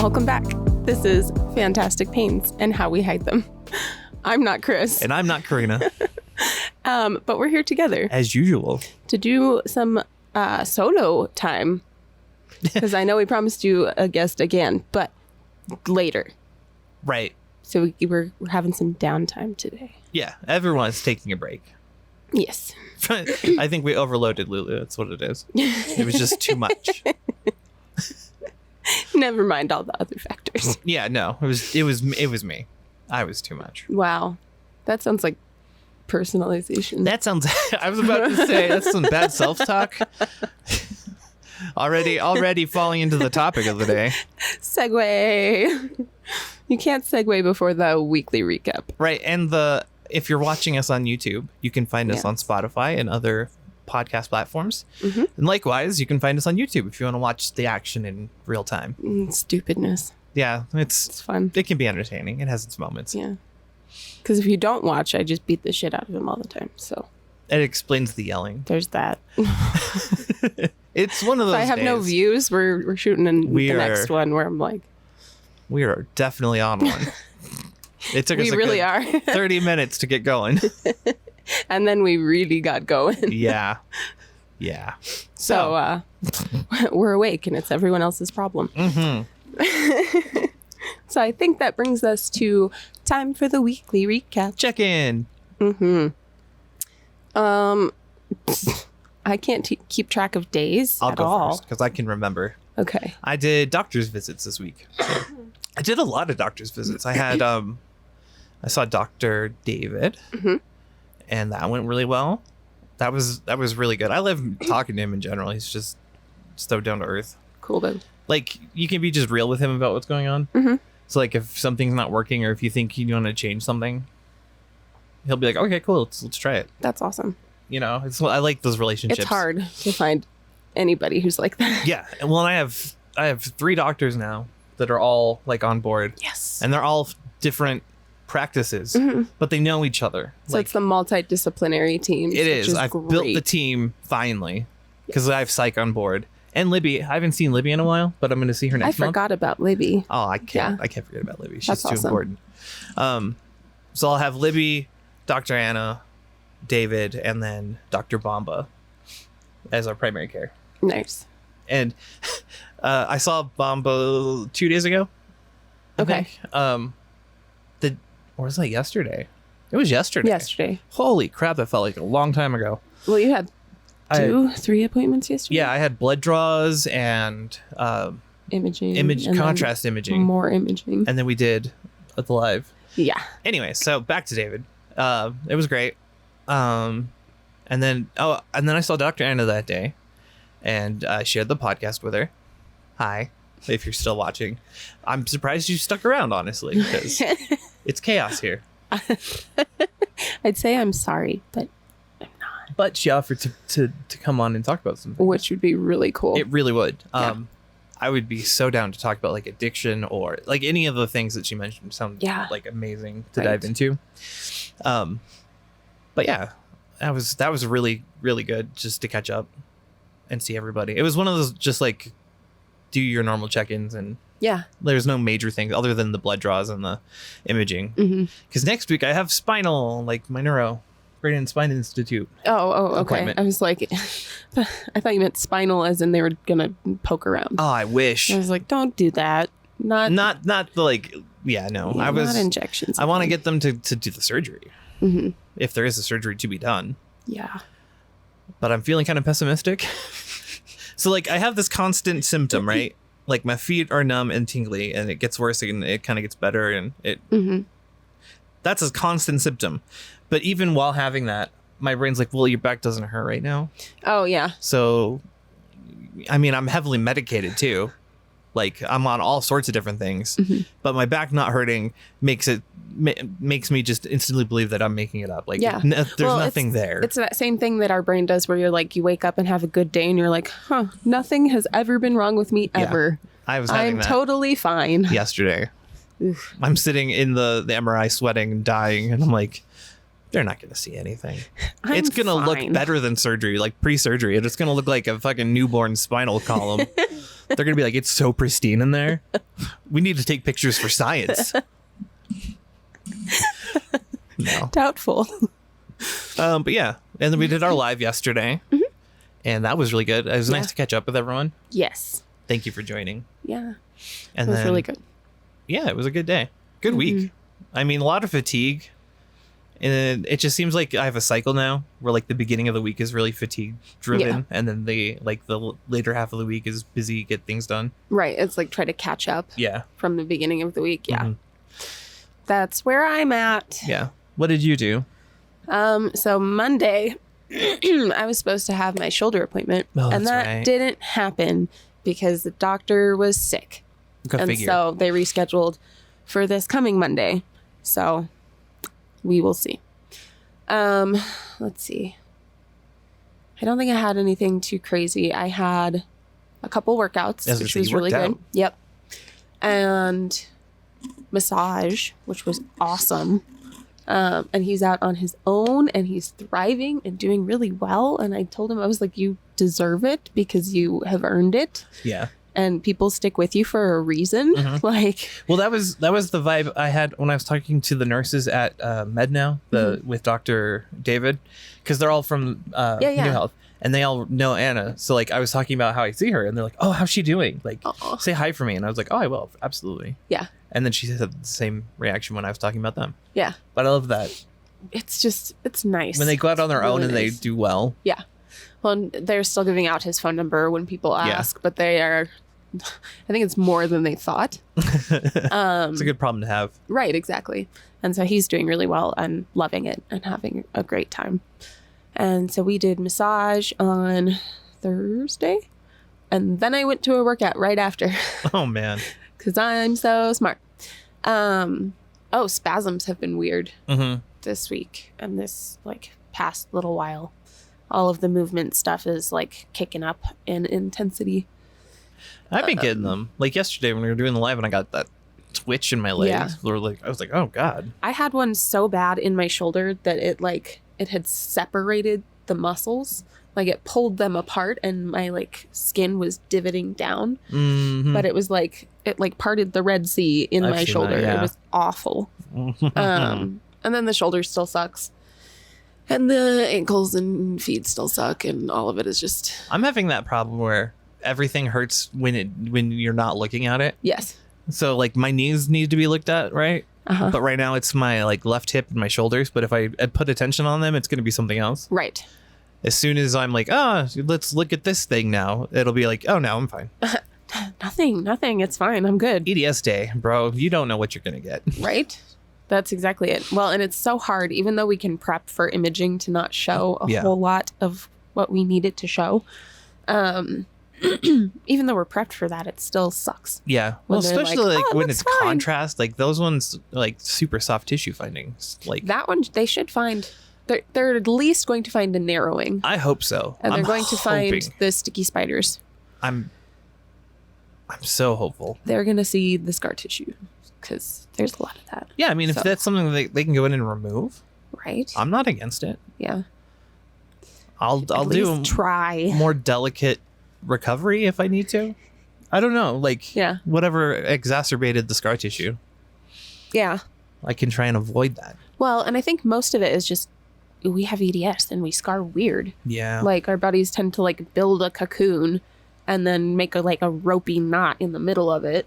Welcome back. This is Fantastic Pains and How We Hide Them. I'm not Chris. And I'm not Karina. But we're here together. As usual. To do some solo time. Because I know we promised you a guest again, but later. Right. So we're having some downtime today. Yeah. Everyone's taking a break. Yes. I think we overloaded Lulu. That's what it is. It was just too much. Never mind all the other factors. Yeah, no. It was me. I was too much. Wow. That sounds like personalization. That sounds I was about to say that's some bad self-talk. Already falling into the topic of the day. Segue. You can't segue before the weekly recap. Right. And if you're watching us on YouTube, you can find us on Spotify and other podcast platforms. Mm-hmm. And likewise, you can find us on YouTube if you want to watch the action in real time. Stupidness. Yeah, it's fun. It can be entertaining. It has its moments. Yeah. Because if you don't watch, I just beat the shit out of him all the time. So it explains the yelling. There's that. It's one of those If I have days. No views, we're shooting in the next one where I'm like, we are definitely on one. It took us really 30 minutes to get going. And then we really got going. Yeah. So we're awake and it's everyone else's problem. Mm-hmm. So I think that brings us to time for the weekly recap. Check in. Mm-hmm. I can't keep track of days I'll at go all. first because I can remember. Okay. I did doctor's visits this week. I did a lot of doctor's visits. I had I saw Dr. David, and that went really well. That was really good. I love talking to him in general. He's just so down to earth. Cool, dude. Like, you can be just real with him about what's going on. Mm-hmm. So, like, if something's not working or if you think you want to change something, he'll be like, okay, cool, let's try it. That's awesome. You know, I like those relationships. It's hard to find anybody who's like that. Yeah. Well, I have 3 doctors now that are all, like, on board. Yes. And they're all different practices, but they know each other. So it's the multidisciplinary team. It is. I've built the team finally because I have psych on board. And Libby, I haven't seen Libby in a while, but I'm going to see her next month. I forgot about Libby. Oh, I can't forget about Libby. She's too awesome. important. So I'll have Libby, Dr. Anna, David, and then Dr. Bomba as our primary care. Nice. And I saw Bomba 2 days ago. Okay. Or was that yesterday? It was yesterday. Yesterday. Holy crap, that felt like a long time ago. Well, you had 3 appointments yesterday? Yeah, I had blood draws and imaging. contrast imaging. More imaging. And then we did the live. Yeah. Anyway, so back to David. It was great. And then I saw Dr. Anna that day and I shared the podcast with her. Hi, if you're still watching. I'm surprised you stuck around, honestly, because it's chaos here. I'd say I'm sorry, but I'm not. But she offered to come on and talk about something. Which would be really cool. It really would. Yeah. I would be so down to talk about like addiction or like any of the things that she mentioned sound like amazing to dive into. But yeah, that was really, really good just to catch up and see everybody. It was one of those just like do your normal check-ins and there's no major things other than the blood draws and the imaging. Because next week I have spinal, like my Brain and Spine Institute. Oh, okay. I was like, I thought you meant spinal as in they were gonna poke around. Oh, I wish. I was like, don't do that. Not the like. Yeah, no. Yeah, not injections. I want to get them to do the surgery. If there is a surgery to be done. Yeah. But I'm feeling kind of pessimistic. So like I have this constant symptom, right? Like my feet are numb and tingly, and it gets worse and it kind of gets better, and it. That's a constant symptom. But even while having that, my brain's like, well, your back doesn't hurt right now. Oh, yeah. So, I mean, I'm heavily medicated too. Like I'm on all sorts of different things, but my back not hurting makes me just instantly believe that I'm making it up. Like there's nothing there. It's that same thing that our brain does where you're like, you wake up and have a good day and you're like, nothing has ever been wrong with me ever. I'm totally fine. Yesterday. Oof. I'm sitting in the MRI sweating and dying, and I'm like, they're not going to see anything. It's going to look better than surgery, like pre-surgery. And it's going to look like a fucking newborn spinal column. They're going to be like, it's so pristine in there. We need to take pictures for science. No. Doubtful. But yeah. And then we did our live yesterday. Mm-hmm. And that was really good. It was nice to catch up with everyone. Yes. Thank you for joining. Yeah. And it was really good. Yeah, it was a good day. Good week. I mean, a lot of fatigue. And it just seems like I have a cycle now where like the beginning of the week is really fatigue driven, and then the later half of the week is busy, get things done. Right. It's like try to catch up. Yeah. From the beginning of the week. Yeah. Mm-hmm. That's where I'm at. Yeah. What did you do? So Monday, I was supposed to have my shoulder appointment, and that didn't happen because the doctor was sick, so they rescheduled for this coming Monday. So. We will see. Let's see. I don't think I had anything too crazy. I had a couple workouts, which was really good. Yep. And massage, which was awesome. And he's out on his own and he's thriving and doing really well. And I told him, I was like, you deserve it because you have earned it. Yeah. And people stick with you for a reason. Mm-hmm. Well, that was the vibe I had when I was talking to the nurses at MedNow with Dr. David, because they're all from New Health, and they all know Anna. So like I was talking about how I see her, and they're like, "Oh, how's she doing? Like, say hi for me." And I was like, "Oh, I will, absolutely." Yeah. And then she had the same reaction when I was talking about them. Yeah. But I love that. It's nice when they go out on their own and they do well. Yeah. Well, they're still giving out his phone number when people ask, but they are. I think it's more than they thought. It's a good problem to have. Right, exactly. And so he's doing really well and loving it and having a great time. And so we did massage on Thursday. And then I went to a workout right after. Oh, man. Because I'm so smart. Spasms have been weird this week and this past little while. All of the movement stuff is kicking up in intensity. I've been getting them. Like yesterday when we were doing the live and I got that twitch in my legs. Yeah. I was like, oh God. I had one so bad in my shoulder that it had separated the muscles. It pulled them apart and my skin was divoting down. Mm-hmm. But it was it parted the Red Sea in my shoulder. It was awful. And then the shoulder still sucks. And the ankles and feet still suck and all of it is just... I'm having that problem where everything hurts when you're not looking at it. Yes. So my knees need to be looked at, right? Uh-huh. But right now it's my left hip and my shoulders. But if I put attention on them, it's going to be something else. Right. As soon as I'm let's look at this thing now, it'll be no, I'm fine. Nothing. It's fine. I'm good. EDS day, bro. You don't know what you're going to get. Right. That's exactly it. Well, and it's so hard, even though we can prep for imaging to not show a whole lot of what we need it to show. Even though we're prepped for that, it still sucks. Yeah. Well, especially when it's fine. Contrast, those ones, super soft tissue findings. That one, they should find. They're at least going to find a narrowing. I hope so. And they're going to find the sticky spiders. I'm so hopeful. They're going to see the scar tissue because there's a lot of that. Yeah, I mean, if that's something they can go in and remove, right? I'm not against it. Yeah. I'll do try more delicate recovery if I need to. I don't know, whatever exacerbated the scar tissue. Yeah. I can try and avoid that. Well, and I think most of it is just we have EDS and we scar weird. Yeah. Our bodies tend to build a cocoon and then make a ropey knot in the middle of it.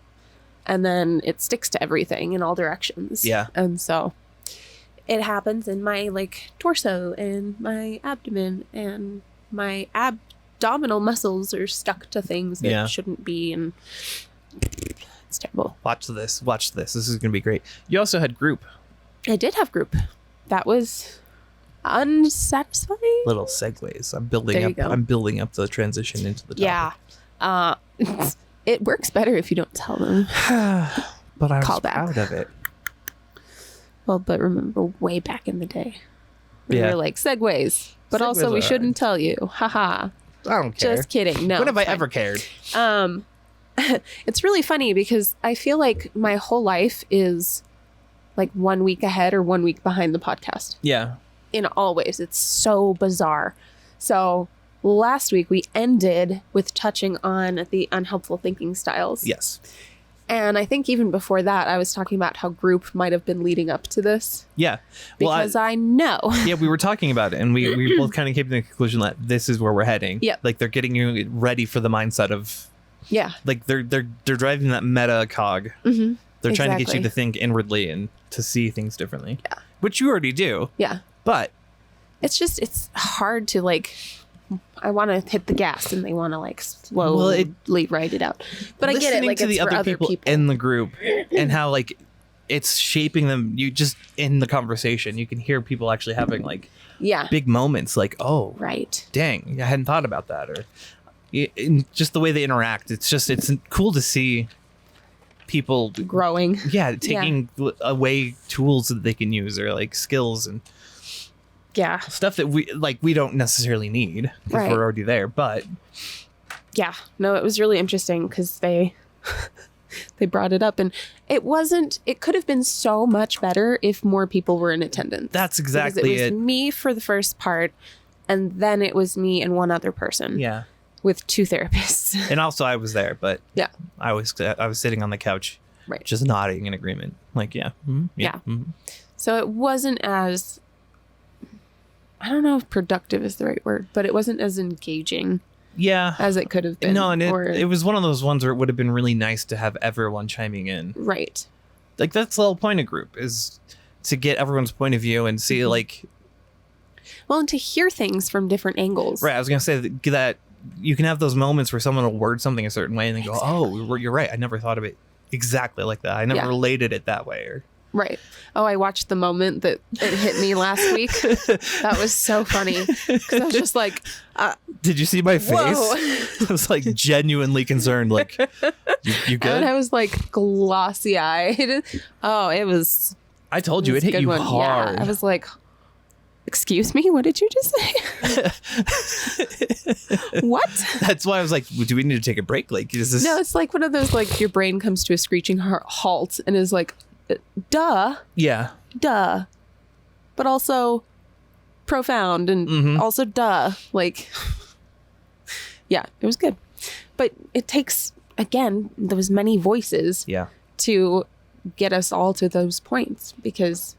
And then it sticks to everything in all directions. Yeah. And so it happens in my torso and my abdomen and my abdominal muscles are stuck to things that shouldn't be. And it's terrible. Watch this. This is going to be great. You also had group. I did have group. That was unsatisfying. Little segues. I'm building up the transition into the topic. Yeah. It works better if you don't tell them. But I was proud of it. Well, but remember way back in the day. We were segues. But also we shouldn't tell you. Haha. I don't care. Just kidding. No. When have I ever cared? It's really funny because I feel like my whole life is 1 week ahead or 1 week behind the podcast. Yeah. In all ways. It's so bizarre. So last week we ended with touching on the unhelpful thinking styles. Yes. And I think even before that, I was talking about how group might have been leading up to this. Yeah. Because I know. Yeah, we were talking about it, and we both kind of came to the conclusion that this is where we're heading. Yeah. Like, they're getting you ready for the mindset of... Yeah. Like, they're driving that meta cog. Mm-hmm. They're trying to get you to think inwardly and to see things differently. Yeah. Which you already do. Yeah. But... It's hard to, like... I want to hit the gas and they want to like slowly ride it out. But I get it. Like, to the other people in the group and how like it's shaping them. You just in the conversation, you can hear people actually having like big moments like, oh, right. Dang, I hadn't thought about that. Or just the way they interact. It's cool to see people growing. Yeah. Taking away tools that they can use or like skills and stuff that we don't necessarily need because we're already there, but no, it was really interesting because they brought it up, and it could have been so much better if more people were in attendance. That's exactly it. Was me for the first part, and then it was me and one other person with two therapists. And also I was there, but I was sitting on the couch just nodding in agreement, like so it wasn't as, I don't know if productive is the right word, but it wasn't as engaging as it could have been. No, and it was one of those ones where it would have been really nice to have everyone chiming in. Right. Like, that's the whole point of group, is to get everyone's point of view and see, like... Well, and to hear things from different angles. Right, I was going to say that you can have those moments where someone will word something a certain way and then go, oh, you're right, I never thought of it exactly like that. I never related it that way. Or... Right. Oh, I watched the moment that it hit me last week. That was so funny. Because I was just like... Did you see my face? Whoa. I was like genuinely concerned. Like, you good? And I was like glossy-eyed. Oh, it was... I told you, it hit you hard. Yeah, I was like, excuse me? What did you just say? What? That's why I was like, do we need to take a break? Like, is this... No, it's like one of those, like, your brain comes to a screeching halt and is like... Duh. Yeah. Duh. But also profound and also duh. Like, yeah, it was good. But it takes, again, those many voices to get us all to those points, because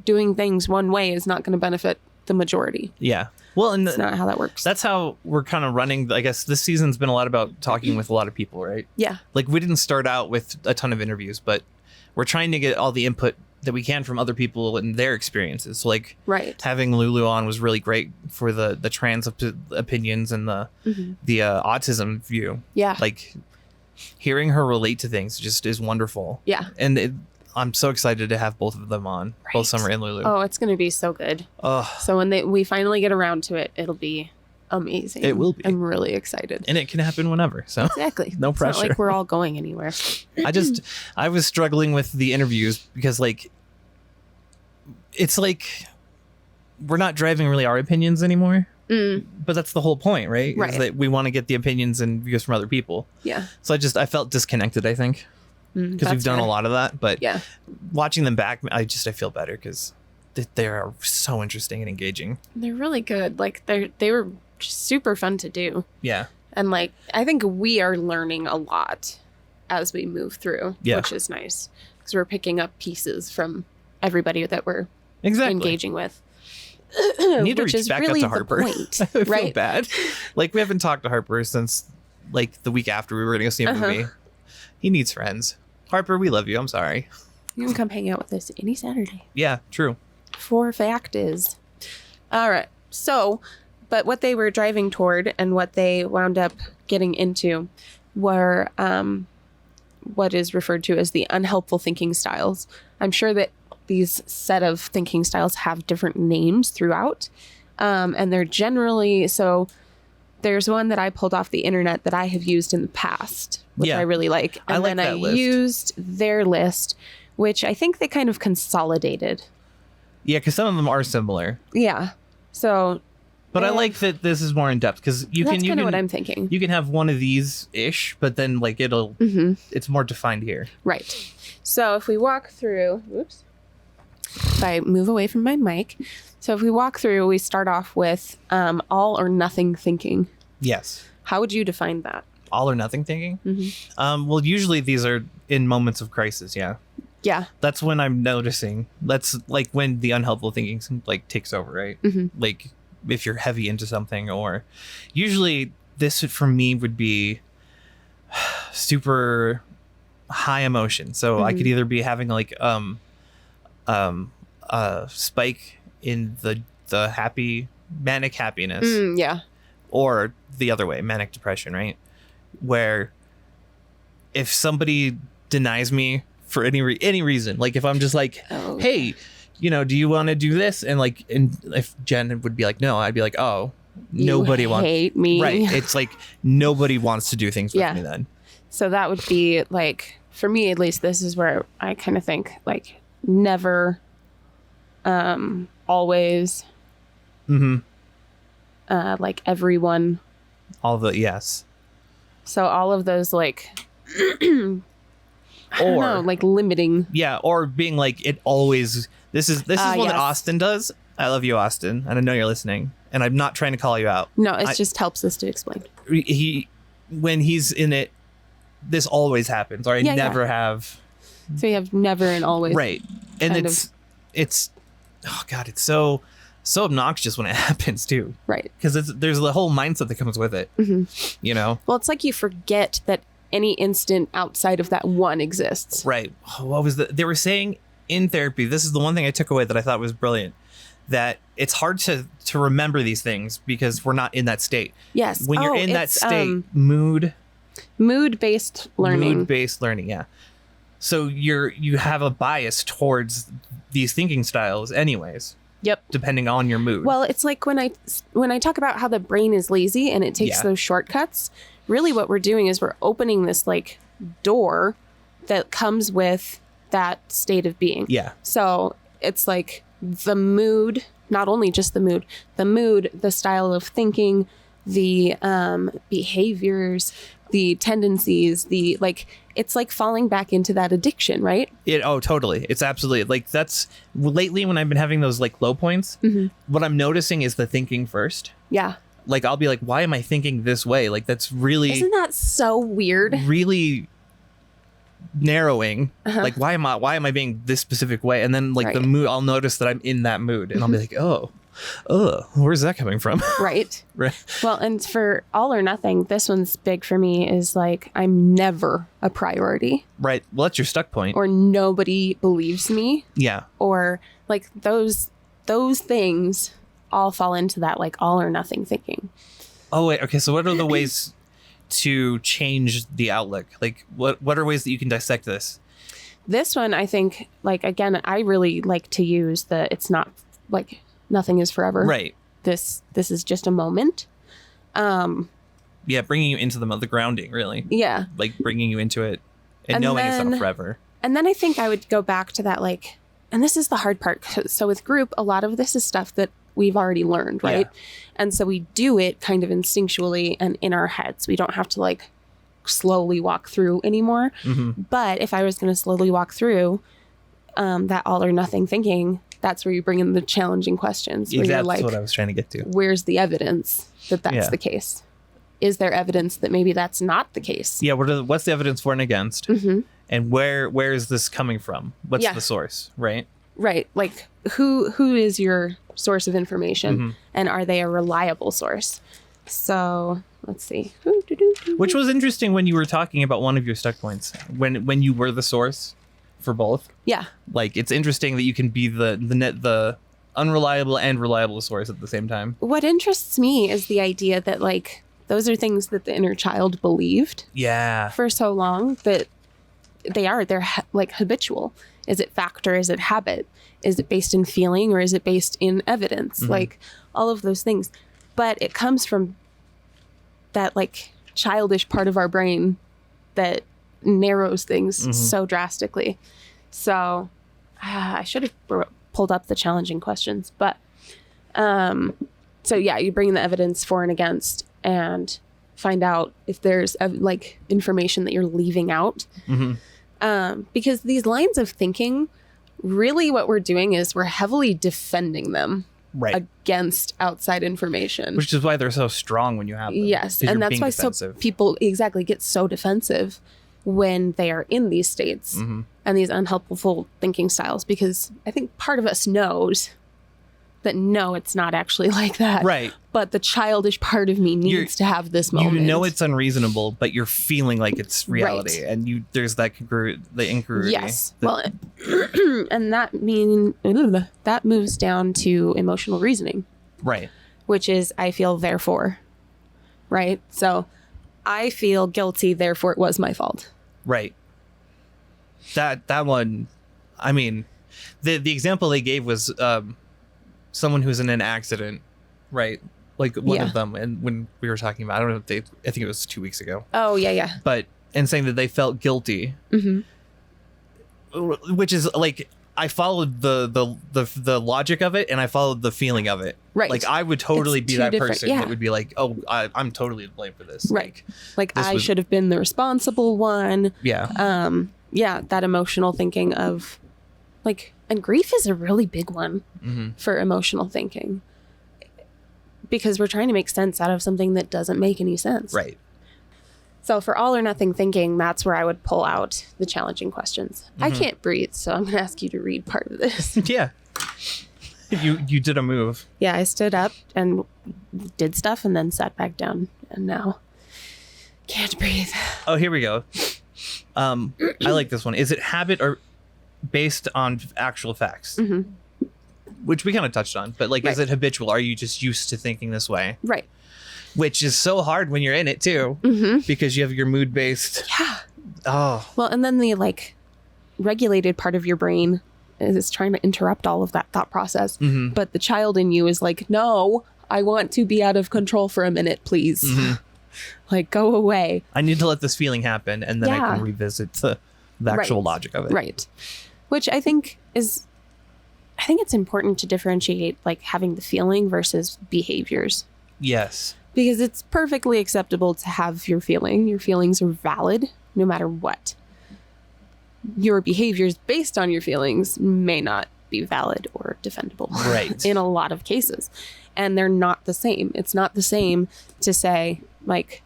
doing things one way is not going to benefit the majority. Yeah. Well, and that's not how that works. That's how we're kind of running. I guess this season's been a lot about talking with a lot of people, right? Yeah. Like, we didn't start out with a ton of interviews, but we're trying to get all the input that we can from other people and their experiences. So, like, having Lulu on was really great for the trans opinions and the autism view. Yeah. Like, hearing her relate to things just is wonderful. Yeah. And I'm so excited to have both of them on, both Summer and Lulu. Oh, it's going to be so good. So when we finally get around to it, it'll be amazing. It will be. I'm really excited. And it can happen whenever. So exactly. No pressure. It's not like we're all going anywhere. I was struggling with the interviews because, like, it's like we're not driving really our opinions anymore. But that's the whole point, right? Is that we want to get the opinions and views from other people. Yeah. So I felt disconnected, I think, because we've done a lot of that. But watching them back, I feel better because they are so interesting and engaging. They're really good. Like, they were super fun to do. Yeah. And, like, I think we are learning a lot as we move through, which is nice, because we're picking up pieces from everybody that we're engaging with. I need to reach back out to Harper. Point, I feel bad. Like, we haven't talked to Harper since, like, the week after we were going to go see a movie. He needs friends. Harper, we love you. I'm sorry. You can come hang out with us any Saturday. Yeah, true. For fact is. All right. So, but what they were driving toward and what they wound up getting into were what is referred to as the unhelpful thinking styles. I'm sure that these set of thinking styles have different names throughout. And they're generally, so there's one that I pulled off the internet that I have used in the past, which I really like. And then I used their list, which I think they kind of consolidated. Yeah, because some of them are similar. Yeah. So... But I like that this is more in depth, because that's kind of what I'm thinking. You can have one of these ish, but then, like, it'll it's more defined here. Right. So if we walk through, if I move away from my mic, So if we walk through, we start off with all or nothing thinking. Yes. How would you define that? All or nothing thinking? Mm-hmm. Well, usually these are in moments of crisis. Yeah. Yeah. That's when I'm noticing. That's like when the unhelpful thinking like takes over, right? Mm-hmm. Like if you're heavy into something, or usually this for me would be super high emotion. So I could either be having like a spike in the happy manic happiness. Yeah. Or the other way, manic depression, right? Where if somebody denies me for any reason, like if I'm just like, hey, do you want to do this? And like, and if Jen would be like, no, I'd be like, oh, nobody wants to hate me. Right. It's like nobody wants to do things with me then. So that would be like, for me at least, this is where I kind of think like never, always, like everyone. All the yes. So all of those like, I don't know, like limiting. Yeah, or being like it always. This is one that Austin does. I love you, Austin, and I know you're listening. And I'm not trying to call you out. No, it just helps us to explain. When he's in it, this always happens, or I never have. So you have never and always, right? And it's oh god, it's so obnoxious when it happens too, right? Because there's the whole mindset that comes with it. Well, it's like you forget that any instant outside of that one exists. Right. What was they were saying in therapy? This is the one thing I took away that I thought was brilliant. That it's hard to remember these things because we're not in that state. Yes. When you're in that state, mood-based learning. Mood-based learning, yeah. So you have a bias towards these thinking styles anyways. Yep. Depending on your mood. Well, it's like when I talk about how the brain is lazy and it takes those shortcuts, really what we're doing is we're opening this like door that comes with that state of being. Yeah. So it's like the mood, not only just the mood, the style of thinking, the behaviors, the tendencies, it's like falling back into that addiction, right? Totally. It's absolutely like that's lately when I've been having those like low points, what I'm noticing is the thinking first. Yeah. Like I'll be like, why am I thinking this way? Like that's really, isn't that so weird? Really narrowing. Like why am I being this specific way? And then like the mood, I'll notice that I'm in that mood and I'll be like, oh, where's that coming from? Right. Right. Well, and for all or nothing, this one's big for me is like, I'm never a priority. Right. Well, that's your stuck point. Or nobody believes me. Yeah. Or like those things all fall into that like all or nothing thinking. Oh, wait. Okay. So what are the ways to change the outlook? Like what are ways that you can dissect this? This one, I think, like, again, I really like to use it's not like nothing is forever. Right. This is just a moment. Yeah. Bringing you into the grounding, really. Yeah. Like bringing you into it and knowing it's not forever. And then I think I would go back to that, like, and this is the hard part. So with group, a lot of this is stuff that we've already learned, right? Yeah. And so we do it kind of instinctually and in our heads. We don't have to like slowly walk through anymore. But if I was going to slowly walk through that all or nothing thinking, that's where you bring in the challenging questions. Where you're like, that's what I was trying to get to. Where's the evidence that that's the case? Is there evidence that maybe that's not the case? Yeah. What's the evidence for and against? And where is this coming from? What's the source? Right. Right. Like who is your source of information and are they a reliable source? So let's see. Which was interesting when you were talking about one of your stuck points when you were the source for both. Yeah. Like it's interesting that you can be the unreliable and reliable source at the same time. What interests me is the idea that like those are things that the inner child believed. Yeah. For so long that they're like habitual. Is it fact or is it habit? Is it based in feeling or is it based in evidence? Like all of those things. But it comes from that like childish part of our brain that narrows things so drastically. So I should have pulled up the challenging questions. But so yeah, you bring in the evidence for and against and find out if there's like information that you're leaving out. Because these lines of thinking, really what we're doing is we're heavily defending them. against outside information. Which is why they're so strong when you have them. Yes, and that's why people get so defensive when they are in these states and these unhelpful thinking styles, because I think part of us knows that no, it's not actually like that. Right. But the childish part of me needs to have this moment. You know it's unreasonable, but you're feeling like it's reality. Right. And there's that the incongruity. Yes. Well, and that moves down to emotional reasoning. Right. Which is, I feel, therefore. Right? So I feel guilty, therefore it was my fault. Right. That one, I mean, the example they gave was someone who's in an accident, right? Like one of them, and when we were talking about, I don't know if I think it was 2 weeks ago. Oh, yeah. But, and saying that they felt guilty, which is like, I followed the logic of it, and I followed the feeling of it. Right. Like, I would totally be that person that would be like, oh, I'm totally to blame for this. Right. Like I should have been the responsible one. Yeah. Yeah, that emotional thinking of, like, and grief is a really big one for emotional thinking, because we're trying to make sense out of something that doesn't make any sense. Right. So for all or nothing thinking, that's where I would pull out the challenging questions. I can't breathe, so I'm going to ask you to read part of this. Yeah. You did a move. Yeah, I stood up and did stuff and then sat back down, and now can't breathe. Oh, here we go. I like this one. Is it habit or based on actual facts? Which we kind of touched on, but like, is it habitual? Are you just used to thinking this way? Right. Which is so hard when you're in it too, because you have your mood based. Yeah. Oh. Well, and then the like regulated part of your brain is trying to interrupt all of that thought process. But the child in you is like, no, I want to be out of control for a minute, please. Like, go away. I need to let this feeling happen, and then I can revisit the actual logic of it. Right. Which I think it's important to differentiate like having the feeling versus behaviors. Yes. Because it's perfectly acceptable to have your feeling. Your feelings are valid no matter what. Your behaviors based on your feelings may not be valid or defendable. Right. In a lot of cases. And they're not the same. It's not the same to say, like,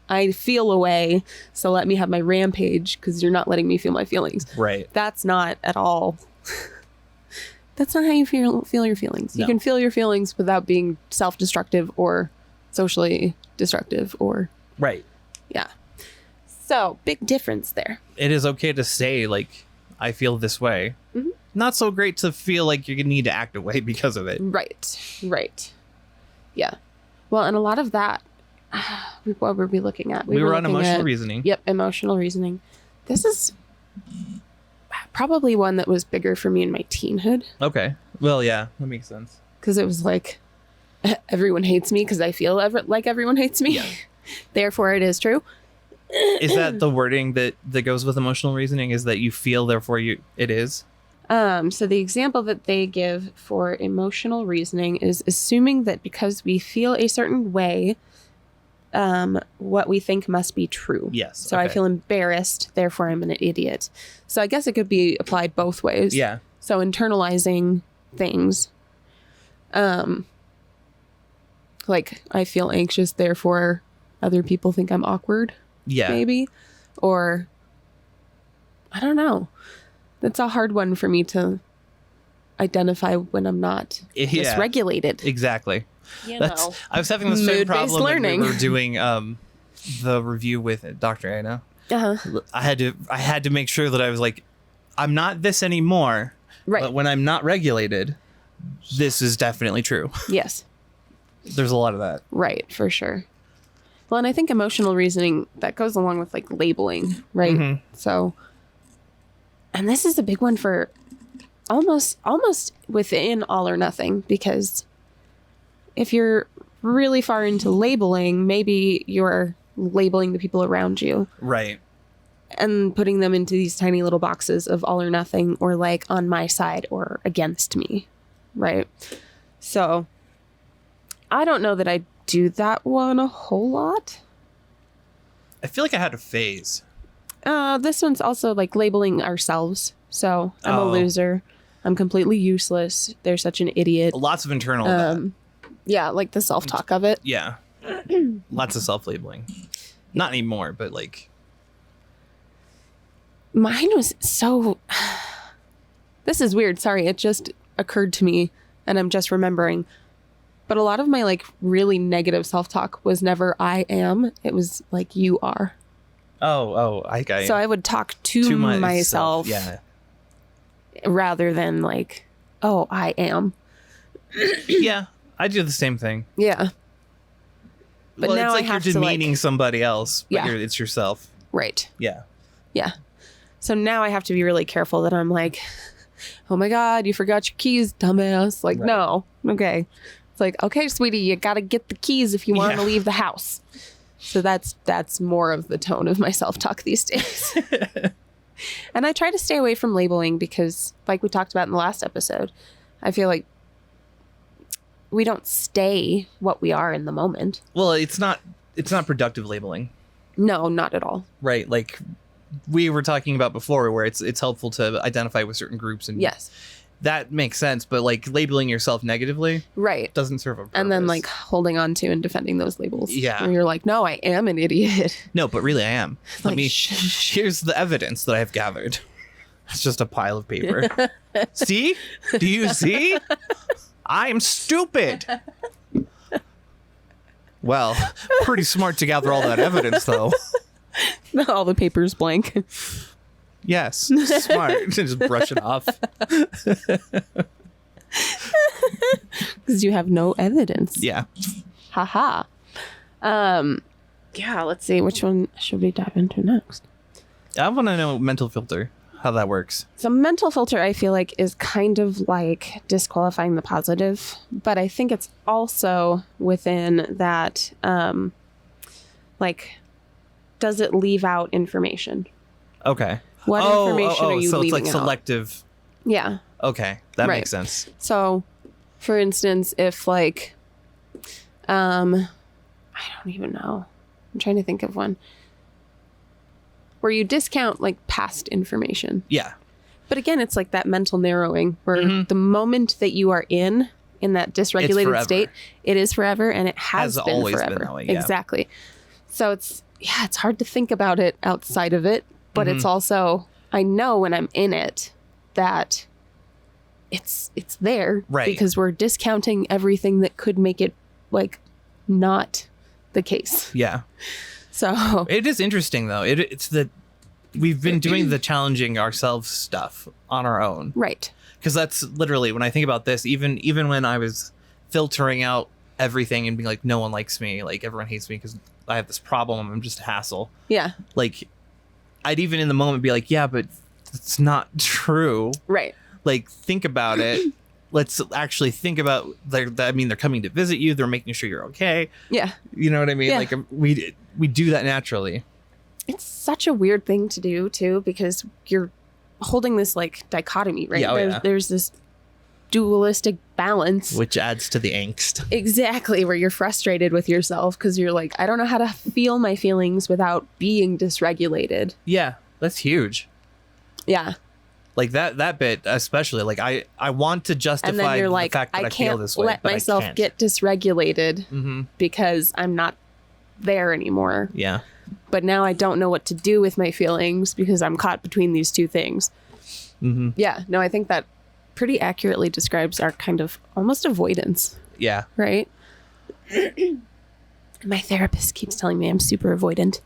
I feel a way, so let me have my rampage because you're not letting me feel my feelings. Right. That's not at all. That's not how you feel your feelings. No. You can feel your feelings without being self-destructive or socially destructive or... Right. Yeah. So, big difference there. It is okay to say, like, I feel this way. Not so great to feel like you need to act away because of it. Right. Yeah. Well, and a lot of that, what were we looking at? We were on emotional reasoning. Yep, emotional reasoning. This is probably one that was bigger for me in my teenhood. Okay. Well, yeah, that makes sense. Because it was like, everyone hates me because I feel like everyone hates me. Yeah. Therefore, it is true. Is that the wording that goes with emotional reasoning? Is that you feel, therefore it is? So the example that they give for emotional reasoning is assuming that because we feel a certain way, what we think must be true. Yes. So I feel embarrassed, therefore I'm an idiot. So I guess it could be applied both ways. Yeah. So internalizing things, like I feel anxious, therefore other people think I'm awkward. Yeah. Maybe. Or I don't know. That's a hard one for me to identify when I'm not dysregulated. Exactly. I was having the same problem when we were doing the review with Dr. Anna. I had to make sure that I was like, I'm not this anymore. Right. But when I'm not regulated, this is definitely true. Yes. There's a lot of that. Right, for sure. Well, and I think emotional reasoning, that goes along with like labeling, right? So, and this is a big one for almost within all or nothing, because if you're really far into labeling, maybe you're labeling the people around you. Right. And putting them into these tiny little boxes of all or nothing, or like on my side or against me. Right. So I don't know that I do that one a whole lot. I feel like I had a phase. This one's also like labeling ourselves. So I'm a loser. I'm completely useless. They're such an idiot. Lots of internal. Yeah, like the self-talk of it. Yeah. Lots of self-labeling. Not anymore, but like. Mine was so. This is weird. Sorry, it just occurred to me, and I'm just remembering. But a lot of my like really negative self-talk was never I am. It was like you are. Oh, I got you. So I would talk to myself. Yeah. Rather than like, oh, I am. Yeah, I do the same thing. Yeah. But now it's like you're demeaning somebody else, but it's yourself. Right. Yeah. Yeah. So now I have to be really careful that I'm like, oh my God, you forgot your keys, dumbass. Like, no. Okay. It's like, okay, sweetie, you got to get the keys if you want to leave the house. So that's more of the tone of my self-talk these days. And I try to stay away from labeling because, like we talked about in the last episode, I feel like we don't stay what we are in the moment. Well, it's not productive labeling. No, not at all. Right. Like we were talking about before, where it's helpful to identify with certain groups. And yes, that makes sense. But like labeling yourself negatively, right, doesn't serve a purpose. And then like holding on to and defending those labels. Yeah. Where you're like, no, I am an idiot. No, but really I am. Here's the evidence that I've gathered. It's just a pile of paper. See? Do you see? I'm stupid. Well, pretty smart to gather all that evidence, though. All the paper's blank. Yes, smart. Just brush it off. Because you have no evidence. Yeah. Haha. Yeah, let's see. Which one should we dive into next? I want to know mental filter, how that works. So mental filter, I feel like, is kind of like disqualifying the positive, but I think it's also within that, like, does it leave out information? Okay. What information are you so leaving it's like out? Selective. Yeah. Okay, that makes sense. So, for instance, if like, I don't even know. I'm trying to think of one. Where you discount like past information. Yeah. But again, it's like that mental narrowing where the moment that you are in that dysregulated state, it is forever, and it has been always forever. Been that way, yeah. Exactly. So it's hard to think about it outside of it, but it's also, I know when I'm in it that it's there, right? Because we're discounting everything that could make it like not the case. Yeah. So it is interesting though. It's that we've been doing the challenging ourselves stuff on our own. Right. Because that's literally, when I think about this, even when I was filtering out everything and being like, no one likes me, like everyone hates me because I have this problem, I'm just a hassle. Yeah. Like I'd even in the moment be like, yeah, but it's not true. Right. Like think about it. Let's actually think about, they're coming to visit you. They're making sure you're okay. Yeah. You know what I mean? Yeah. Like we do that naturally. It's such a weird thing to do too, because you're holding this like dichotomy, right? Yeah, there's this dualistic balance, which adds to the angst. Exactly, where you're frustrated with yourself because you're like, I don't know how to feel my feelings without being dysregulated. Yeah, that's huge. Yeah. Like that bit especially, like I want to justify and then you're like, the fact that I feel this way, let myself get dysregulated because I'm not there anymore. Yeah. But now I don't know what to do with my feelings because I'm caught between these two things. Yeah. No, I think that pretty accurately describes our kind of almost avoidance. Yeah. Right? My therapist keeps telling me I'm super avoidant.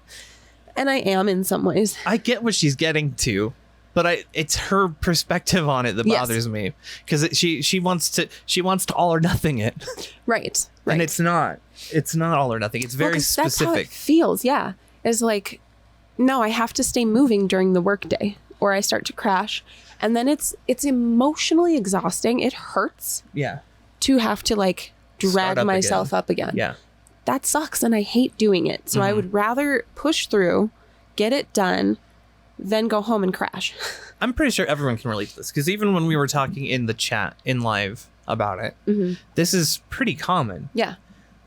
And I am in some ways. I get what she's getting to. But it's her perspective on it that bothers me, because she wants to all or nothing it, right? And it's not all or nothing. It's very specific. That's how it feels. Yeah, it's like, no, I have to stay moving during the workday, or I start to crash, and then it's emotionally exhausting. It hurts. Yeah. To have to like drag myself up again. Yeah. That sucks, and I hate doing it. So I would rather push through, get it done, then go home and crash. I'm pretty sure everyone can relate to this, because even when we were talking in the chat in live about it, this is pretty common. Yeah.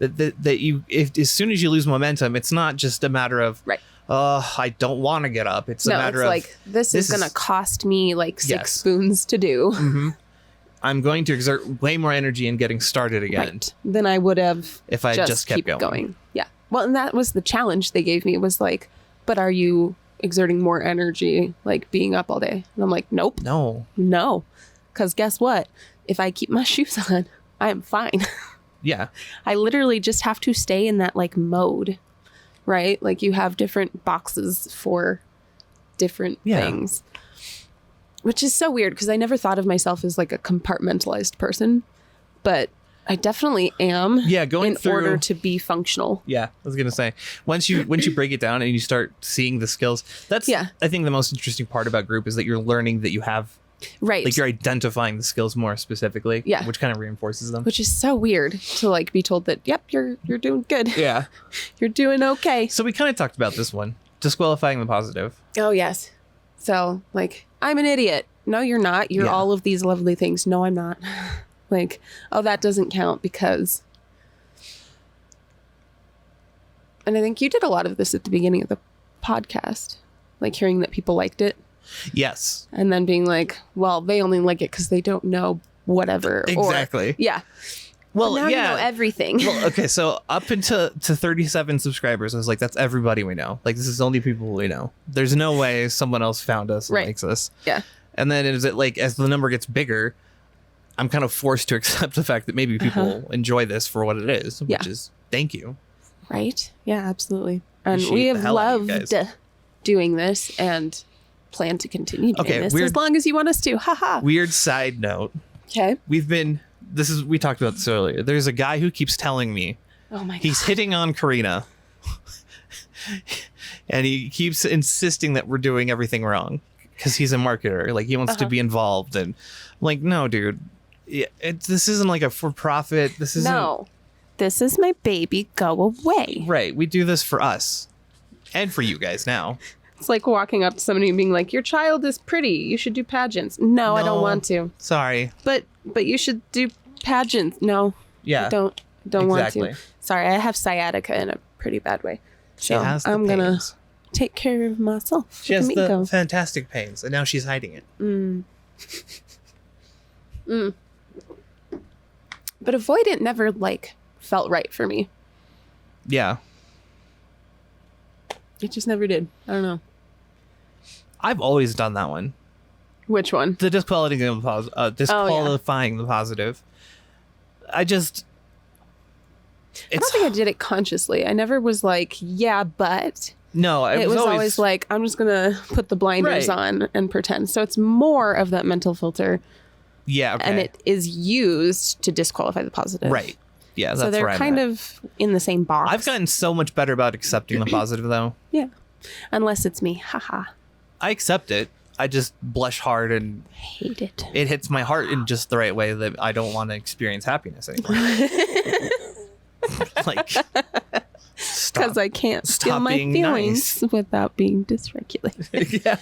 That you, if as soon as you lose momentum, it's not just a matter of I don't want to get up. It's a matter of like this is gonna cost me like 6 spoons to do. I'm going to exert way more energy in getting started again. Right. Than I would have if I just kept going. Yeah. Well, and that was the challenge they gave me, was like, but are you exerting more energy, like being up all day? And I'm like, nope. No. Because guess what? If I keep my shoes on, I am fine. Yeah. I literally just have to stay in that like mode, right? Like you have different boxes for different things, which is so weird because I never thought of myself as like a compartmentalized person, but I definitely am. Yeah, going through, order to be functional. Yeah, I was gonna say once you break it down and you start seeing the skills, that's I think the most interesting part about group is that you're learning that you have. Right. Like you're identifying the skills more specifically. Yeah. Which kind of reinforces them. Which is so weird to like be told that, yep, you're doing good. Yeah. You're doing okay. So we kind of talked about this one. Disqualifying the positive. Oh, yes. So like, I'm an idiot. No, you're not. You're all of these lovely things. No, I'm not. Like, oh, that doesn't count because. And I think you did a lot of this at the beginning of the podcast. Like hearing that people liked it. Yes. And then being like, well, they only like it because they don't know whatever. Exactly. Or, yeah. Well, now you know everything. Well, okay, so up into 37 subscribers, I was like, that's everybody we know. Like, this is only people we know. There's no way someone else found us and likes us. Yeah. And then is it like, as the number gets bigger, I'm kind of forced to accept the fact that maybe people enjoy this for what it is, which is thank you. Right? Yeah, absolutely. And we have loved doing this and plan to continue doing this as long as you want us to. Haha. Weird side note. Okay. We talked about this earlier. There's a guy who keeps telling me he's hitting on Karina. And he keeps insisting that we're doing everything wrong because he's a marketer. Like he wants to be involved. And I'm like, no, dude, this isn't like a for-profit. This is my baby. Go away. Right. We do this for us and for you guys now. It's like walking up to somebody and being like, your child is pretty. You should do pageants. No, I don't want to. Sorry. But you should do pageants. No. Yeah. Don't want to. Sorry, I have sciatica in a pretty bad way. So I'm going to take care of myself. She has the fantastic pains and now she's hiding it. But avoidant never like felt right for me. Yeah. It just never did. I don't know. I've always done that one. Which one? The disqualifying the positive. I don't think I did it consciously. I never was like, yeah, but. No, it was always like, I'm just going to put the blinders on and pretend. So it's more of that mental filter. Yeah. Okay. And it is used to disqualify the positive. Right. Yeah, that's so they're kind of in the same box. I've gotten so much better about accepting the positive, though. Yeah. Unless it's me. Haha. I accept it. I just blush hard and hate it. It hits my heart in just the right way that I don't want to experience happiness anymore. Like, because I can't feel my feelings without being dysregulated. Yeah.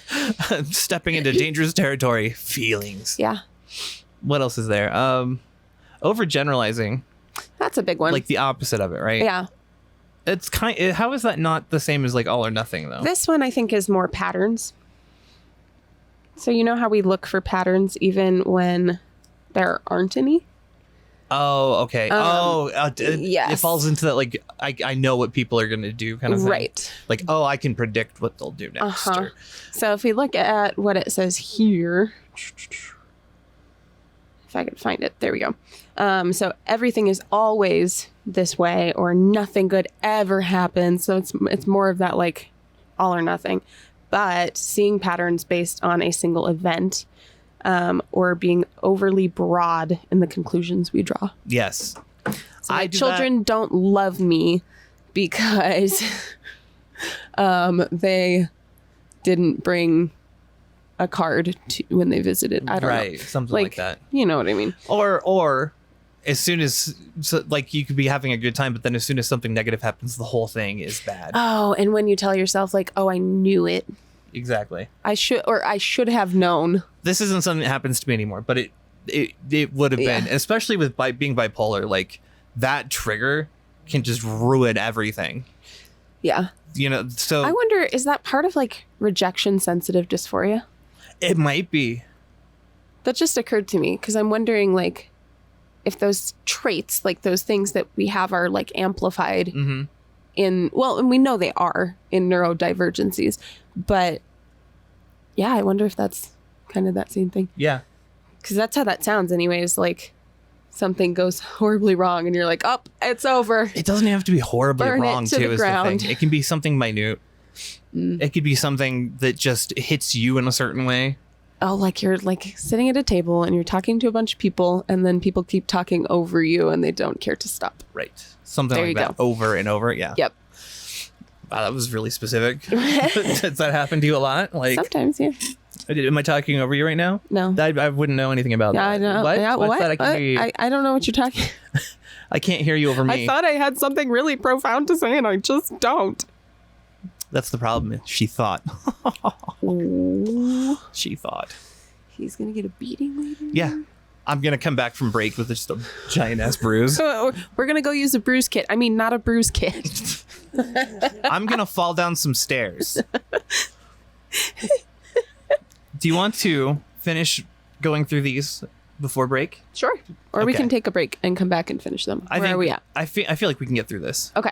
Stepping into dangerous territory. Feelings. Yeah. What else is there? Overgeneralizing. That's a big one. Like the opposite of it, right? Yeah. It's how is that not the same as like all or nothing though? This one I think is more patterns. So you know how we look for patterns even when there aren't any? Oh, okay. Yes. It falls into that like I know what people are going to do kind of thing. Right. Like, oh, I can predict what they'll do next. So if we look at what it says here, if I can find it, there we go. So everything is always this way or nothing good ever happens. So it's more of that like all or nothing. But seeing patterns based on a single event or being overly broad in the conclusions we draw. Yes. So my children don't love me because they didn't bring a card when they visited. I don't know. Right. Something like that. You know what I mean? Or as soon as like you could be having a good time, but then as soon as something negative happens, the whole thing is bad. Oh, and when you tell yourself like, oh, I knew it. Exactly. I should have known. This isn't something that happens to me anymore, but it would have been, especially with being bipolar, like that trigger can just ruin everything. Yeah. You know, so I wonder, is that part of like rejection sensitive dysphoria? It might be. That just occurred to me because I'm wondering, like, if those traits, like those things that we have are like amplified and we know they are in neurodivergencies, but yeah, I wonder if that's kind of that same thing. Yeah. Because that's how that sounds anyways. Like something goes horribly wrong and you're like, oh, it's over. It doesn't have to be horribly wrong too, is the thing. It can be something minute. It could be something that just hits you in a certain way. Oh, like you're like sitting at a table and you're talking to a bunch of people and then people keep talking over you and they don't care to stop. Right. Something there like that go. Over and over. Yeah. Yep. Wow, that was really specific. Does that happen to you a lot? Like sometimes, yeah. Am I talking over you right now? No. I wouldn't know anything about that. I know. What? Yeah, What's what? that? I can hear you. I don't know what you're talking. I can't hear you over me. I thought I had something really profound to say and I just don't. That's the problem. She thought. She thought. He's going to get a beating later? Yeah. I'm going to come back from break with just a giant-ass bruise. We're going to go use a bruise kit. I mean, not a bruise kit. I'm going to fall down some stairs. Do you want to finish going through these before break? Sure. Or we can take a break and come back and finish them. Where are we at? I feel like we can get through this. Okay.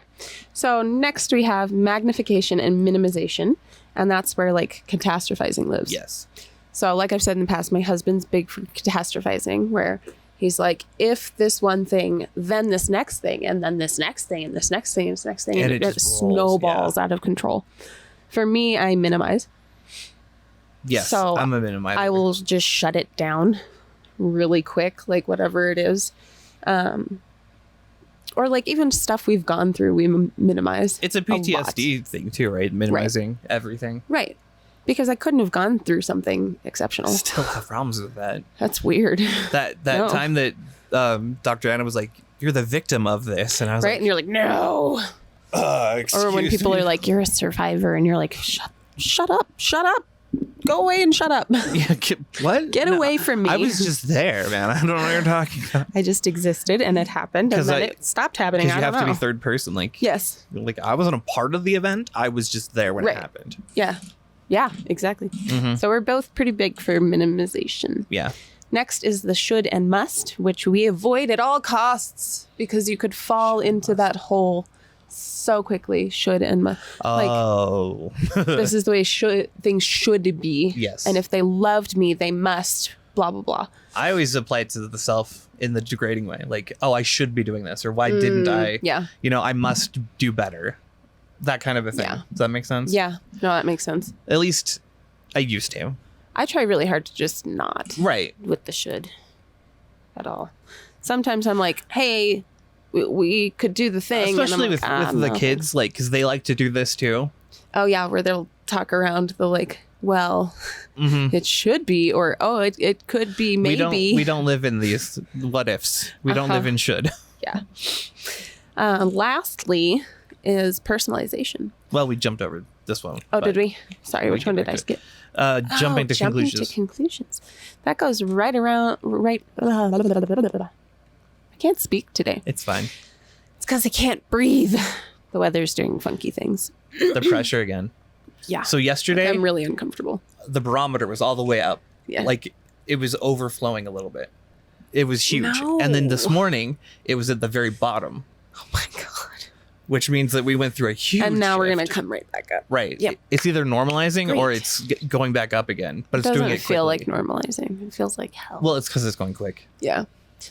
So next we have magnification and minimization. And that's where like catastrophizing lives. Yes. So like I've said in the past, my husband's big for catastrophizing, where he's like, if this one thing, then this next thing, and then this next thing, and this next thing, and this next thing, and it snowballs out of control. For me, I minimize. Yes, so I'm a minimizer. I will just shut it down really quick, like whatever it is. Or like even stuff we've gone through, we minimize. It's a PTSD thing too, right? Minimizing everything. Right. Because I couldn't have gone through something exceptional. Still have problems with that. That's weird. That time that Dr. Anna was like, "You're the victim of this," and I was right, and you're like, "No." Or when people are like, "You're a survivor," and you're like, "Shut up, go away and shut up." Yeah, what? Get away from me. I was just there, man. I don't know what you're talking about. I just existed, and it happened, and then it stopped happening. Because you have to be third person, like yes, like I wasn't a part of the event. I was just there when it happened. Yeah. Yeah, exactly. Mm-hmm. So we're both pretty big for minimization. Yeah. Next is the should and must, which we avoid at all costs because you could fall into that hole so quickly. Should and must. Oh. Like, this is the way things should be. Yes. And if they loved me, they must, blah, blah, blah. I always apply it to the self in the degrading way. Like, oh, I should be doing this. Or why didn't I? Yeah. You know, I must do better. That kind of a thing. Yeah. Does that make sense? Yeah. No, that makes sense. At least I used to. I try really hard to just not. Right. With the should at all. Sometimes I'm like, hey, we could do the thing. Especially with the kids, like, because they like to do this too. Oh, yeah. Where they'll talk around the like, well, it should be, or, oh, it could be maybe. We don't live in these what ifs. We don't live in should. Yeah. Lastly is personalization. Well, we jumped over this one. Oh, did we? Sorry, which one did I skip? Jumping to conclusions. That goes right around, right. I can't speak today. It's fine. It's because I can't breathe. The weather's doing funky things. The pressure again. Yeah. So yesterday, I'm really uncomfortable. The barometer was all the way up. Yeah. Like it was overflowing a little bit. It was huge. No. And then this morning, it was at the very bottom. Oh my God. Which means that we went through a huge and now shift. We're going to come right back up. Right. Yep. It's either normalizing or it's going back up again. But it's doing it quickly. It doesn't feel like normalizing. It feels like hell. Well, it's because it's going quick. Yeah.